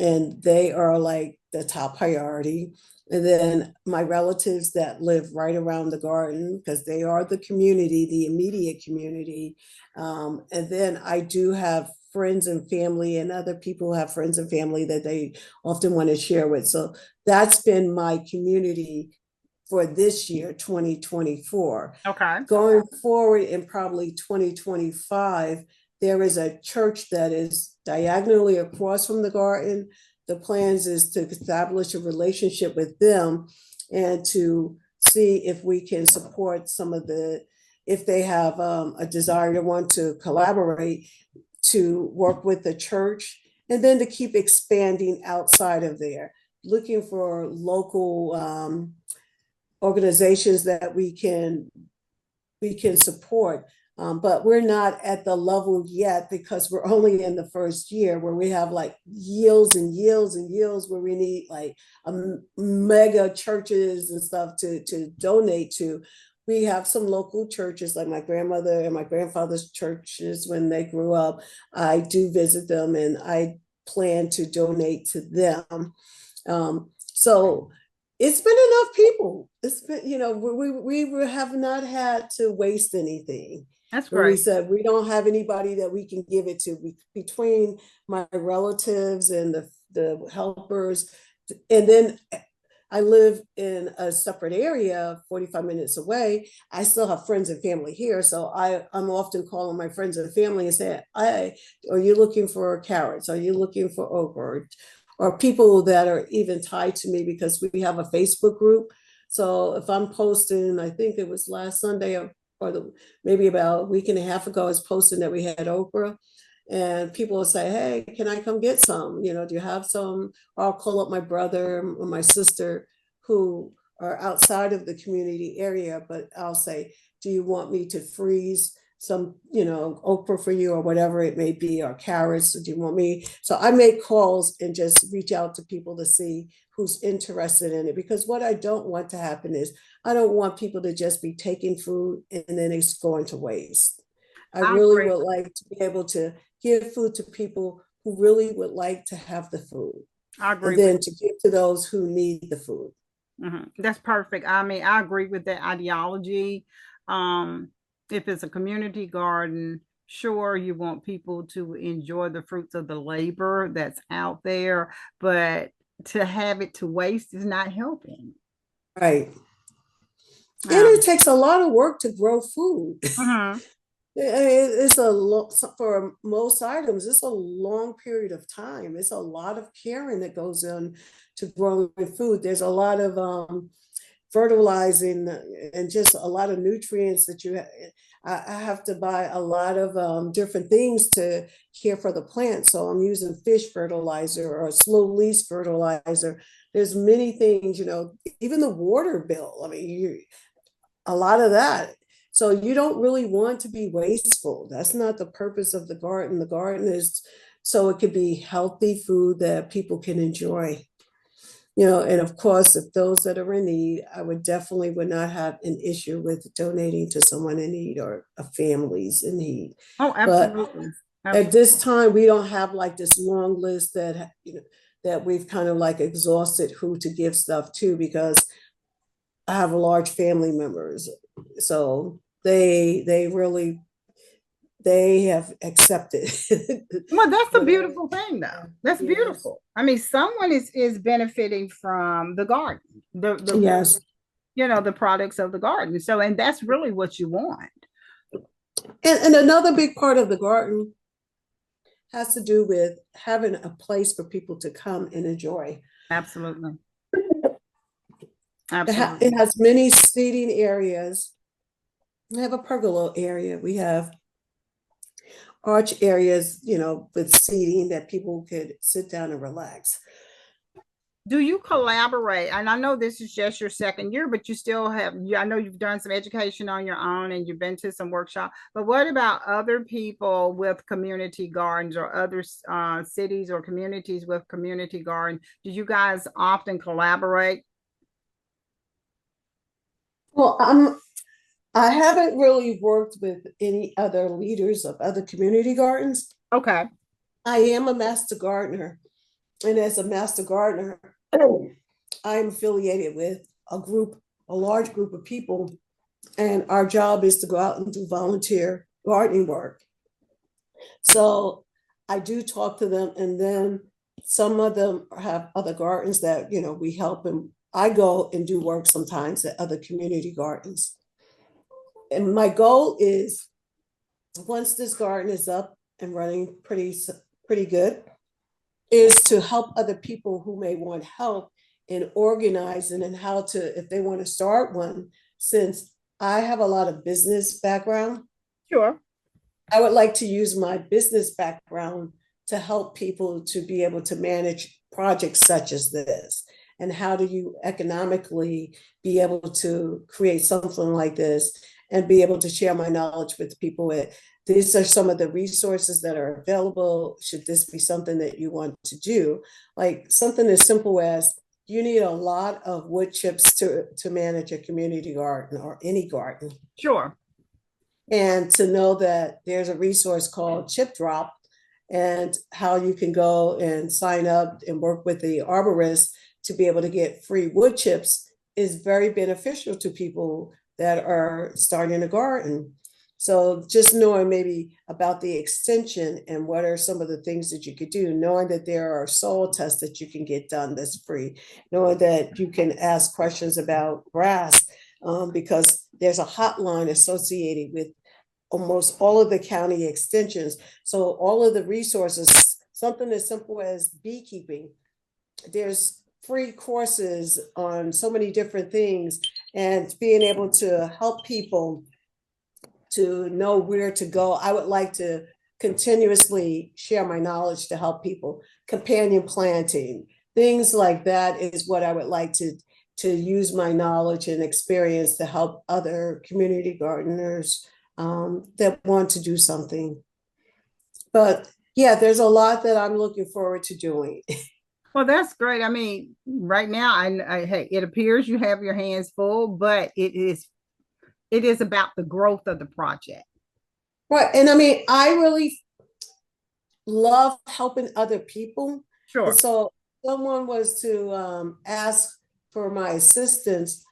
and they are like the top priority. And then my relatives that live right around the garden, because they are the community, the immediate community. And then I do have friends and family, and other people have friends and family that they often want to share with. So that's been my community for this year, 2024. Okay. Going forward in probably 2025, there is a church that is diagonally across from the garden. The plans is to establish a relationship with them and to see if we can support some of if they have a desire to want to collaborate, to work with the church, and then to keep expanding outside of there, looking for local organizations that we can support. But we're not at the level yet because we're only in the first year where we have like yields and yields and yields where we need like mega churches and stuff to donate to. We have some local churches like my grandmother and my grandfather's churches when they grew up. I do visit them and I plan to donate to them. So it's been enough people. It's been, we have not had to waste anything. That's Where we great. said we don't have anybody that we can give it to. Between my relatives and the helpers, and then I live in a separate area, 45 minutes away. I still have friends and family here. So I'm often calling my friends and family and saying, are you looking for carrots? Are you looking for okra? Or people that are even tied to me because we have a Facebook group. So if I'm posting, I think it was last Sunday maybe about a week and a half ago, I was posting that we had okra. And people will say, hey, can I come get some? Do you have some? Or I'll call up my brother or my sister who are outside of the community area, but I'll say, do you want me to freeze some, okra for you or whatever it may be, or carrots? Do you want me? So I make calls and just reach out to people to see who's interested in it. Because what I don't want to happen is I don't want people to just be taking food and then it's going to waste. I I really agree. would like to be able to give food to people who really would like to have the food, I and agree with then to give to those who need the food. That's perfect. I mean, I agree with that ideology. Um, if it's a community garden, sure, you want people to enjoy the fruits of the labor that's out there, but to have it to waste is not helping. Right. And Um, it takes a lot of work to grow food. mhm. It's for most items, it's a long period of time. It's a lot of caring that goes in to growing food. There's a lot of fertilizing and just a lot of nutrients that I have to buy a lot of different things to care for the plant. So I'm using fish fertilizer or slow release fertilizer. There's many things, even the water bill. I mean, a lot of that. So you don't really want to be wasteful. That's not the purpose of the garden. The garden is so it could be healthy food that people can enjoy. And of course, if those that are in need, I would not have an issue with donating to someone in need or a families in need. Oh, But absolutely. at Absolutely. this time, we don't have like this long list that we've kind of like exhausted who to give stuff to, because I have large family members. So they really they have accepted. Well, that's a Whatever. beautiful thing, though. That's Yes. beautiful. I mean, someone is benefiting from the garden, the Yes. the products of the garden. So, and that's really what you want. And another big part of the garden has to do with having a place for people to come and enjoy. Absolutely. It Absolutely. has many seating areas. We have a pergola area. We have arch areas, with seating that people could sit down and relax. Do you collaborate? And I know this is just your second year, but you still have, I know you've done some education on your own and you've been to some workshop, but what about other people with community gardens or other cities or communities with community garden? Do you guys often collaborate? Well, I haven't really worked with any other leaders of other community gardens. Okay. I am a master gardener, and as a master gardener, I'm affiliated with a large group of people, and our job is to go out and do volunteer gardening work. So I do talk to them, and then some of them have other gardens that we help, and I go and do work sometimes at other community gardens. And my goal is, once this garden is up and running pretty good, is to help other people who may want help in organizing and how to, if they want to start one. Since I have a lot of business background, Sure. I would like to use my business background to help people to be able to manage projects such as this. And how do you economically be able to create something like this and be able to share my knowledge with people? These are some of the resources that are available. Should this be something that you want to do? Like something as simple as, you need a lot of wood chips to manage a community garden or any garden. Sure. And to know that there's a resource called Chip Drop, and how you can go and sign up and work with the arborist to be able to get free wood chips is very beneficial to people that are starting a garden. So just knowing maybe about the extension and what are some of the things that you could do, knowing that there are soil tests that you can get done that's free, knowing that you can ask questions about grass, because there's a hotline associated with almost all of the county extensions. So all of the resources, something as simple as beekeeping, there's free courses on so many different things, and being able to help people to know where to go. I would like to continuously share my knowledge to help people. Companion planting, things like that is what I would like to use my knowledge and experience to help other community gardeners that want to do something. But yeah, there's a lot that I'm looking forward to doing. Well, that's great. I mean, right now, hey, it appears you have your hands full, but it is about the growth of the project. Right. And I mean, I really love helping other people. And Sure. so someone was to ask for my assistance,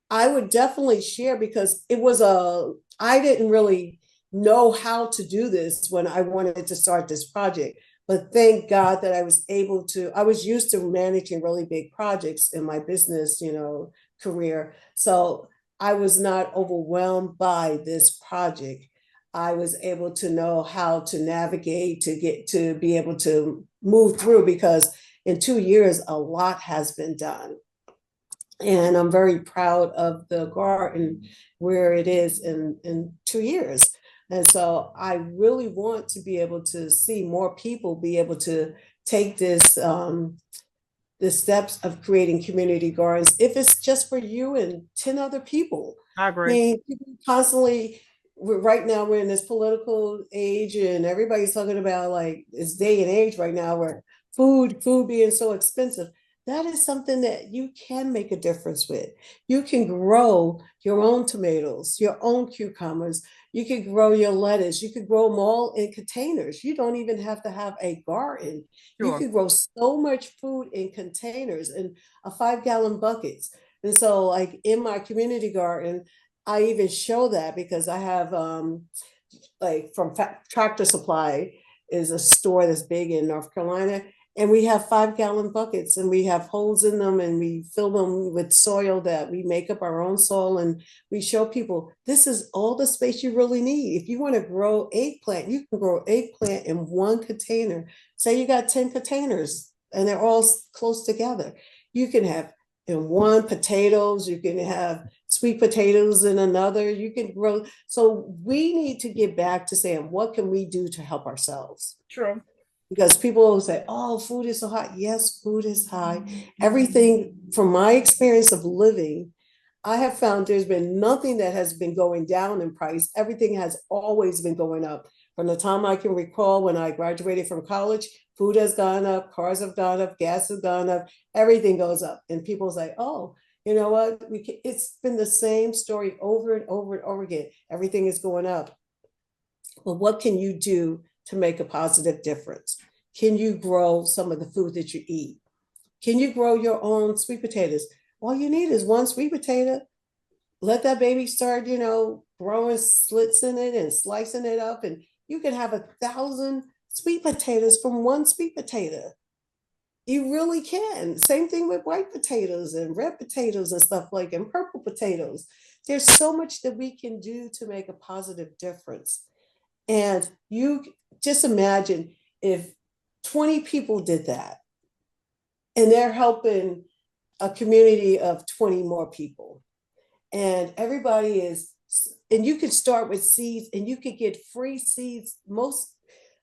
I would definitely share, because I didn't really know how to do this when I wanted to start this project. But thank God that I was used to managing really big projects in my business, career. So I was not overwhelmed by this project. I was able to know how to navigate to get to be able to move through, because in 2 years, a lot has been done. And I'm very proud of the garden where it is in 2 years. And so I really want to be able to see more people be able to take the steps of creating community gardens, if it's just for you and 10 other people. I I agree. mean, people constantly, right now we're in this political age, and everybody's talking about like this day and age right now where food being so expensive. That is something that you can make a difference with. You can grow your own tomatoes, your own cucumbers. You can grow your lettuce. You could grow them all in containers. You don't even have to have a garden. You Sure. can grow so much food in containers and a 5-gallon buckets. And so, like in my community garden, I even show that, because I have like from Tractor Supply is a store that's big in North Carolina. And we have 5 gallon buckets and we have holes in them and we fill them with soil that we make up our own soil. And we show people this is all the space you really need. If you want to grow eggplant, you can grow eggplant in one container. Say you got 10 containers and they're all close together. You can have in one potatoes, you can have sweet potatoes in another, you can grow. So we need to get back to saying, what can we do to help ourselves? True. Because people will say, oh, food is so high. Yes, food is high. Everything from my experience of living, I have found there's been nothing that has been going down in price. Everything has always been going up. From the time I can recall when I graduated from college, food has gone up, cars have gone up, gas has gone up, everything goes up. And people say, oh, you know what? It's been the same story over and over and over again. Everything is going up. Well, what can you do to make a positive difference? Can you grow some of the food that you eat? Can you grow your own sweet potatoes? All you need is one sweet potato. Let that baby start, growing slits in it and slicing it up. And you can have 1,000 sweet potatoes from one sweet potato. You really can. Same thing with white potatoes and red potatoes and stuff like and purple potatoes. There's so much that we can do to make a positive difference. And you just imagine if 20 people did that and they're helping a community of 20 more people. And everybody is, and you could start with seeds and you could get free seeds. Most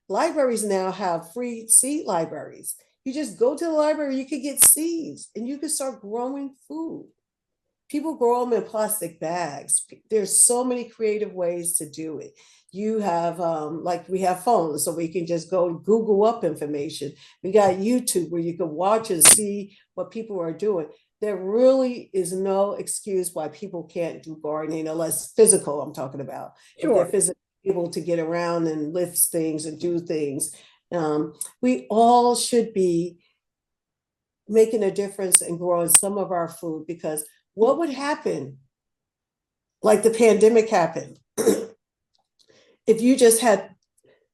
libraries now have free seed libraries. You just go to the library, you could get seeds and you could start growing food. People grow them in plastic bags. There's so many creative ways to do it. You have, like we have phones, so we can just go Google up information. We got YouTube where you can watch and see what people are doing. There really is no excuse why people can't do gardening unless physical, I'm talking about. If they're Sure. physically able to get around and lift things and do things. We all should be making a difference and growing some of our food, because what would happen, like the pandemic happened, if you just had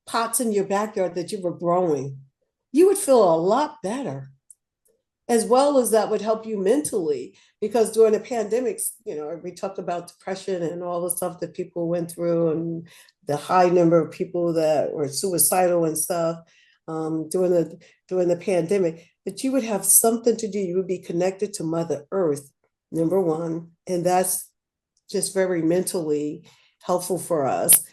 pots in your backyard that you were growing, you would feel a lot better, as well as that would help you mentally. Because during the pandemics, we talked about depression and all the stuff that people went through and the high number of people that were suicidal and stuff during the pandemic. But you would have something to do. You would be connected to Mother Earth, number one, and that's just very mentally helpful for us.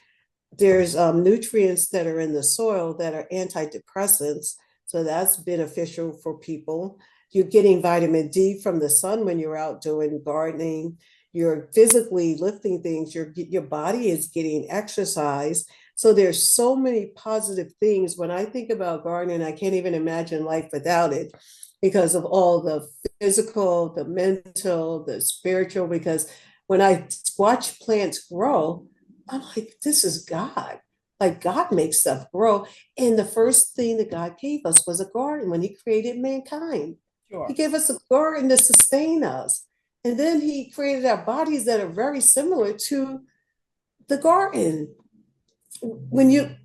There's nutrients that are in the soil that are antidepressants, so that's beneficial for people. You're getting vitamin D from the sun when you're out doing gardening. You're physically lifting things. Your body is getting exercise. So there's so many positive things. When I think about gardening, I can't even imagine life without it, because of all the physical, the mental, the spiritual. Because when I watch plants grow, I'm like, this is God. Like, God makes stuff grow. And the first thing that God gave us was a garden when He created mankind. He Sure. gave us a garden to sustain us. And then He created our bodies that are very similar to the garden. When you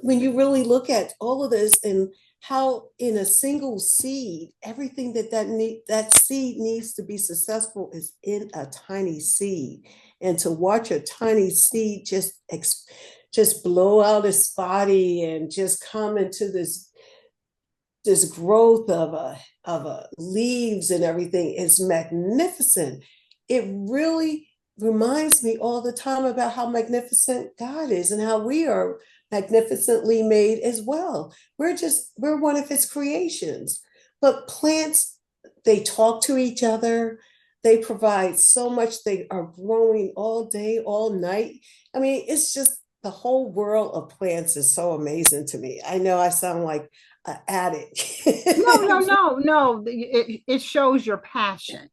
when you really look at all of this and how in a single seed, everything that seed needs to be successful is in a tiny seed. And to watch a tiny seed just blow out its body and just come into this growth of leaves and everything is magnificent. It really reminds me all the time about how magnificent God is and how we are magnificently made as well. We're one of His creations. But plants, they talk to each other. They provide so much. They are growing all day, all night. I mean, it's just the whole world of plants is so amazing to me. I know I sound like an addict. No, no, no, no. It shows your passion.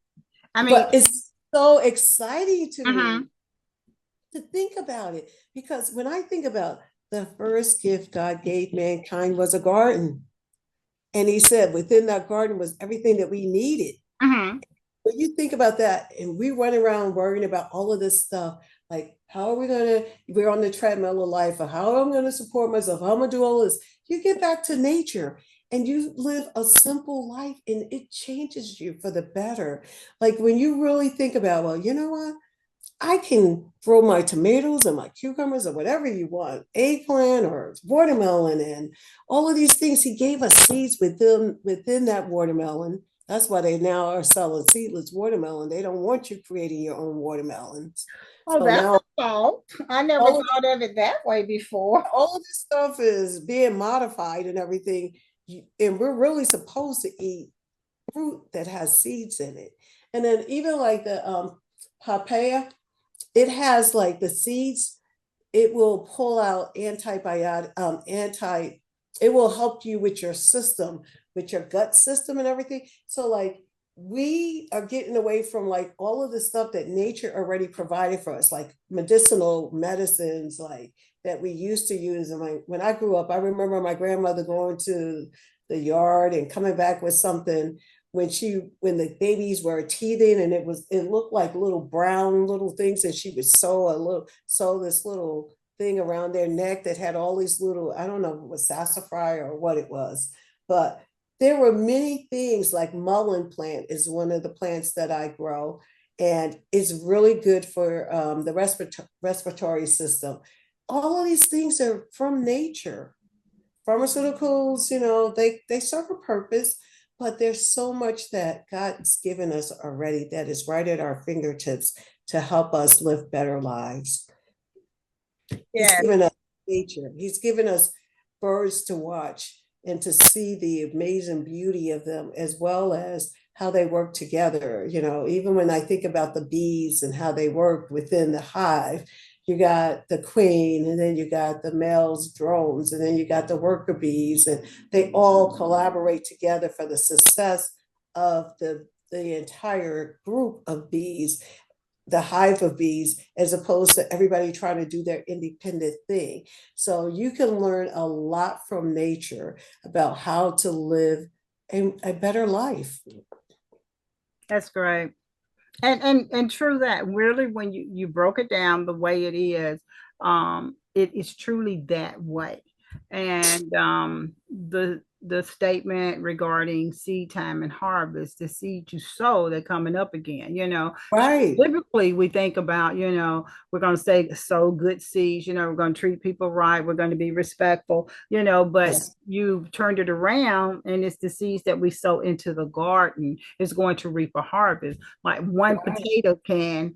I mean, But it's so exciting to mhm. me to think about it, because when I think about the first gift God gave mankind was a garden. And He said within that garden was everything that we needed. Mhm. When you think about that, and we run around worrying about all of this stuff, Like, how are we gonna, we're on the treadmill of life, or how am I gonna support myself? How am I gonna do all this? You get back to nature and you live a simple life and it changes you for the better. Like when you really think about, well, you know what? I can grow my tomatoes and my cucumbers or whatever you want, eggplant or watermelon and all of these things. He gave us seeds within that watermelon. That's why they now are selling seedless watermelon. They don't want you creating your own watermelons. Oh, So that's now a thought. I never all of thought of it that way before. all of this stuff is being modified and everything. And we're really supposed to eat fruit that has seeds in it. And then even like the papaya, it has like the seeds, it will pull out it will help you with your system, with your gut system and everything. So like we are getting away from like all of the stuff that nature already provided for us, like medicinal medicines, like that we used to use. And when I grew up, I remember my grandmother going to the yard and coming back with something when the babies were teething, and it looked like little brown little things, and she would sew this little thing around their neck that had all these little, I don't know if it was sassafras or what it was, but there were many things. Like mullein plant is one of the plants that I grow, and it's really good for the respiratory system. All of these things are from nature. Pharmaceuticals, they serve a purpose, but there's so much that God's given us already that is right at our fingertips to help us live better lives. He's Yeah. given us nature. He's given us birds to watch and to see the amazing beauty of them, as well as how they work together. Even when I think about the bees and how they work within the hive, you got the queen, and then you got the males drones, and then you got the worker bees, and they all collaborate together for the success of the entire group of bees, the hive of bees, as opposed to everybody trying to do their independent thing. So you can learn a lot from nature about how to live a better life. That's great. And true that really when you broke it down the way it is, it is truly that way. And the statement regarding seed time and harvest, the seed you sow, they're coming up again. Right. Typically we think about, we're going to sow good seeds, we're going to treat people right, we're going to be respectful, but Yes. you turned it around, and it's the seeds that we sow into the garden is going to reap a harvest. Like one Right. potato can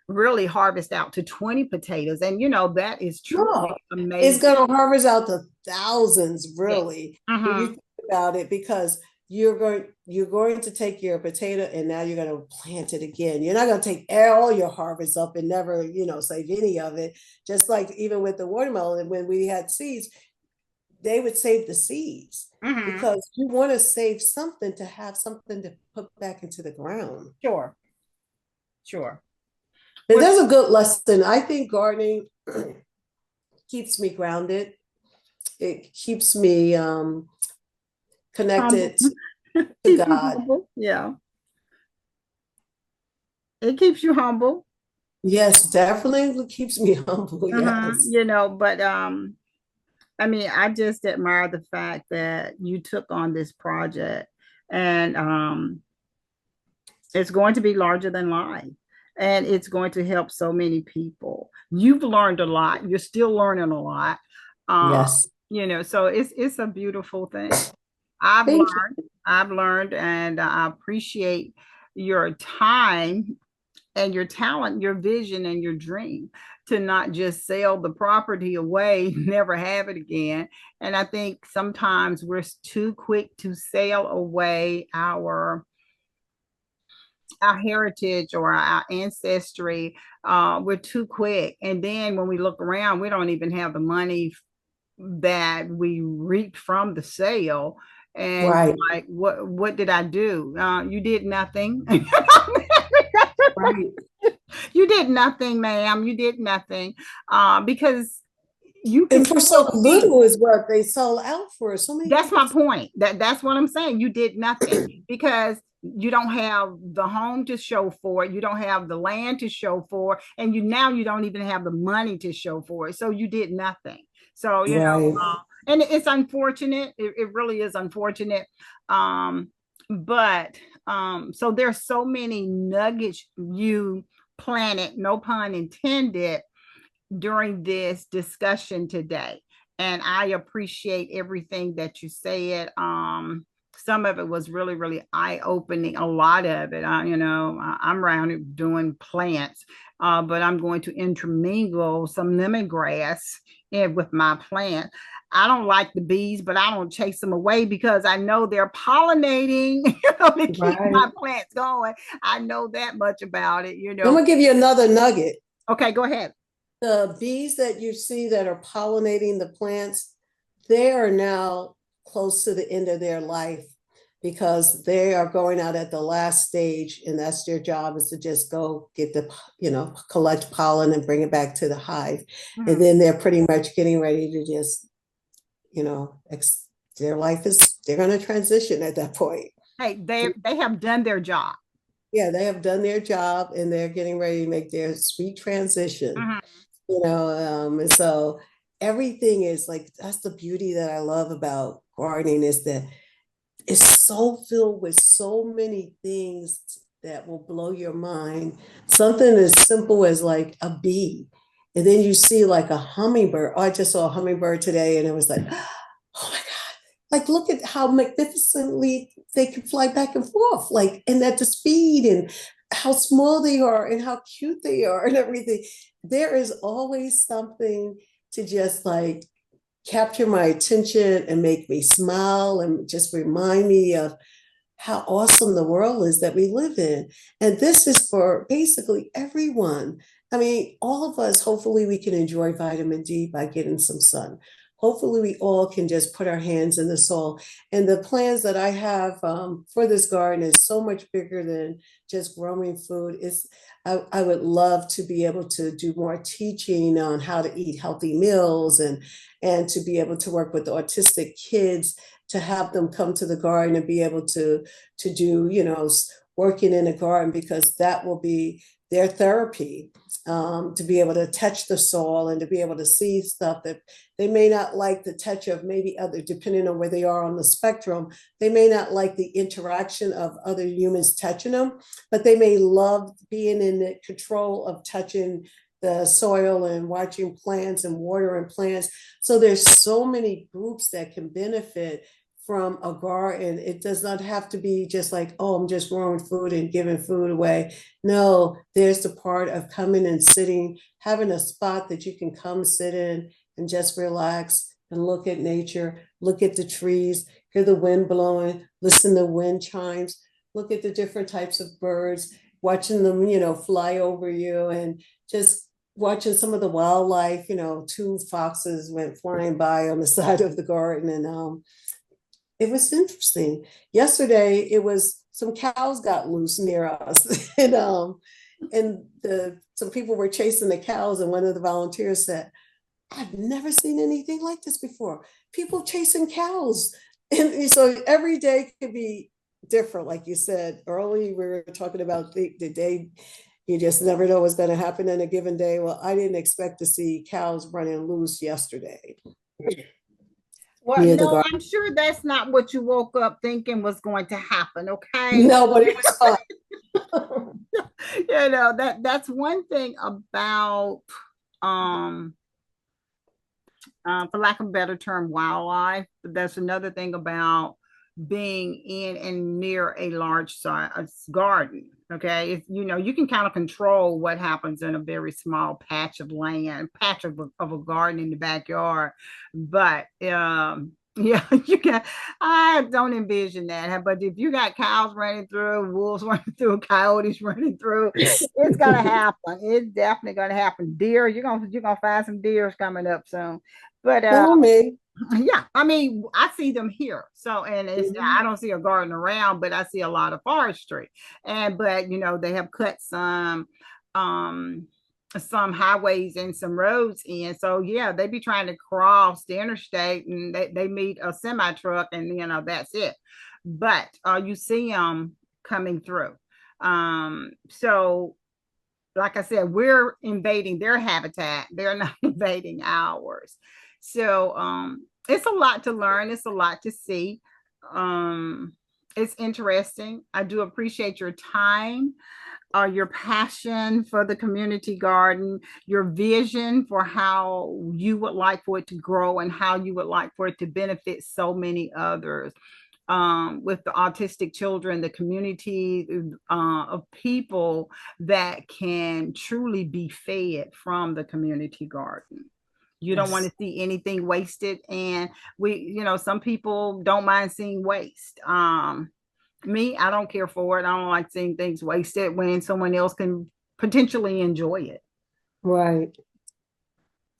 really harvest out to 20 potatoes, and that is No, truly it's amazing. going to harvest out to thousands, Yeah. really, when you Mm-hmm. think about it, because you're going to take your potato and now you're going to plant it again. You're not going to take all your harvest up and never, save any of it. Just like even with the watermelon, when we had seeds, they would save the seeds Mm-hmm. because you want to save something to have something to put back into the ground. Sure. Sure. And Well, that's a good lesson. I think gardening keeps me grounded. It keeps me humble. connected to Keep you God. humble. Yeah. It keeps you humble. Yes, definitely keeps me humble. Mm-hmm. Yes. But I mean, I just admire the fact that you took on this project, and it's going to be larger than life, and it's going to help so many people. You've learned a lot. You're still learning a lot. Um, Yes. so it's a beautiful thing. I've Thank learned, you. I've learned, and I appreciate your time and your talent, your vision, and your dream to not just sell the property away, never have it again. And I think sometimes we're too quick to sell away our heritage or our ancestry. We're too quick, and then when we look around, we don't even have the money that we reaped from the sale. And Right. like, what did I do? You did nothing. Right. You did nothing, ma'am. You did nothing. Because you can And for so still see. little is what they sold out for. So many That's people. my point. That's what I'm saying. You did nothing because you don't have the home to show for it, you don't have the land to show for, and you don't even have the money to show for it, so you did nothing. So Right. and it's unfortunate, it really is unfortunate. But so there's so many nuggets you planted, no pun intended, during this discussion today. And I appreciate everything that you said. Some of it was really, really eye opening. A lot of it, I'm around doing plants, but I'm going to intermingle some lemongrass in with my plant. I don't like the bees, but I don't chase them away because I know they're pollinating, to keep Right. my plants going. I know that much about it. I'm gonna give you another nugget. Okay, go ahead. The bees that you see that are pollinating the plants, they are now close to the end of their life because they are going out at the last stage, and that's their job, is to just go get the, collect pollen and bring it back to the hive. And Mhm. then they're pretty much getting ready to just, you know, their life is, they're going to transition at that point. Hey, they have done their job. Yeah, they have done their job and they're getting ready to make their sweet transition. Mhm. And so everything is like, that's the beauty that I love about gardening, is that it's so filled with so many things that will blow your mind. Something as simple as like a bee, and then you see like a hummingbird. Oh, I just saw a hummingbird today, and it was like, oh my God, like look at how magnificently they can fly back and forth, like, and at the speed, and how small they are and how cute they are and everything. There is always something to just like capture my attention and make me smile and just remind me of how awesome the world is that we live in. And this is for basically everyone. I mean, all of us, hopefully, we can enjoy vitamin D by getting some sun. Hopefully, we all can just put our hands in the soil. And the plans that I have for this garden is so much bigger than just growing food. I would love to be able to do more teaching on how to eat healthy meals, and to be able to work with autistic kids, to have them come to the garden and be able to do, working in a garden, because that will be their therapy, to be able to touch the soil and to be able to see stuff that they may not like the touch of, maybe other, depending on where they are on the spectrum, they may not like the interaction of other humans touching them, but they may love being in the control of touching the soil and watching plants and watering plants. So there's so many groups that can benefit from a garden. It does not have to be just like, oh, I'm just growing food and giving food away. No, there's the part of coming and sitting, having a spot that you can come sit in and just relax and look at nature, look at the trees, hear the wind blowing, listen to wind chimes, look at the different types of birds, watching them, fly over you, and just watching some of the wildlife. Two foxes went flying by on the side of the garden, and it was interesting. Yesterday, it was some cows got loose near us, and some people were chasing the cows, and one of the volunteers said, "I've never seen anything like this before. People chasing cows." And so every day could be different. Like you said early, we were talking about the day you just never know what's going to happen in a given day. Well, I didn't expect to see cows running loose yesterday Well, near the no, garden. I'm sure that's not what you woke up thinking was going to happen. Okay. No, but it was fun. That's one thing about um for lack of a better term, wildlife. But that's another thing about being in and near a large size garden. Okay, you can kind of control what happens in a very small patch of land, patch of a garden in the backyard. But yeah, you can. I don't envision that. But if you got cows running through, wolves running through, coyotes running through, it's gonna happen. It's definitely gonna happen. Deer, you're gonna find some deers coming up soon. But Tell me. yeah, I mean, I see them here. So, and I Mhm. don't see a garden around, but I see a lot of forestry. But they have cut um some highways and some roads in. So yeah, they be trying to cross the interstate, and they meet a semi truck, and that's it. But you see them coming through. So like I said, we're invading their habitat. They're not invading ours. So it's a lot to learn. It's a lot to see. Um, it's interesting. I do appreciate your time, your passion for the community garden, your vision for how you would like for it to grow and how you would like for it to benefit so many others. With the autistic children, the community of people that can truly be fed from the community garden. You don't want Yes. to see anything wasted. And some people don't mind seeing waste. Me, I don't care for it. I don't like seeing things wasted when someone else can potentially enjoy it. Right.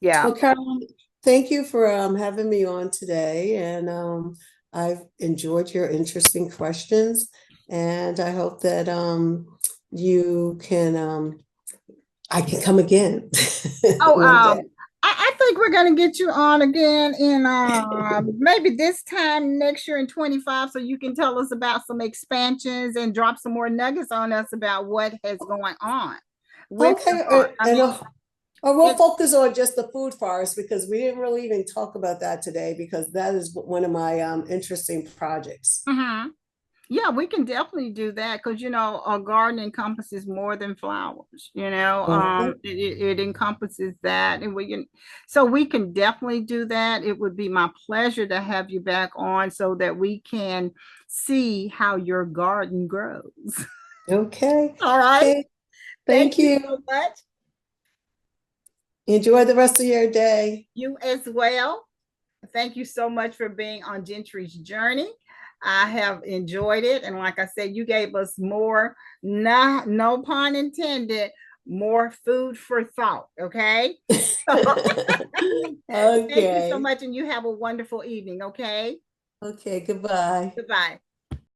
Yeah. Well, Carolyn, thank you for having me on today. And I've enjoyed your interesting questions. And I hope that you can, I can come again Oh, one day. I think we're gonna get you on again in maybe this time next year in 25, so you can tell us about some expansions and drop some more nuggets on us about what has going on with the Okay. farm. I And mean, or we'll it, focus on just the food forest because we didn't really even talk about that today because that is one of my interesting projects. mhm. Yeah, we can definitely do that because a garden encompasses more than flowers. Okay. It encompasses that, and we can definitely do that. It would be my pleasure to have you back on so that we can see how your garden grows. Okay. All right. Okay. Thank Thank you you. so much. Enjoy the rest of your day. You as well. Thank you so much for being on Gentry's journey. I have enjoyed it. And like I said, you gave us more, no pun intended, more food for thought. Okay. Thank you so Okay. much. And you have a wonderful evening. Okay. Okay. Goodbye. Goodbye.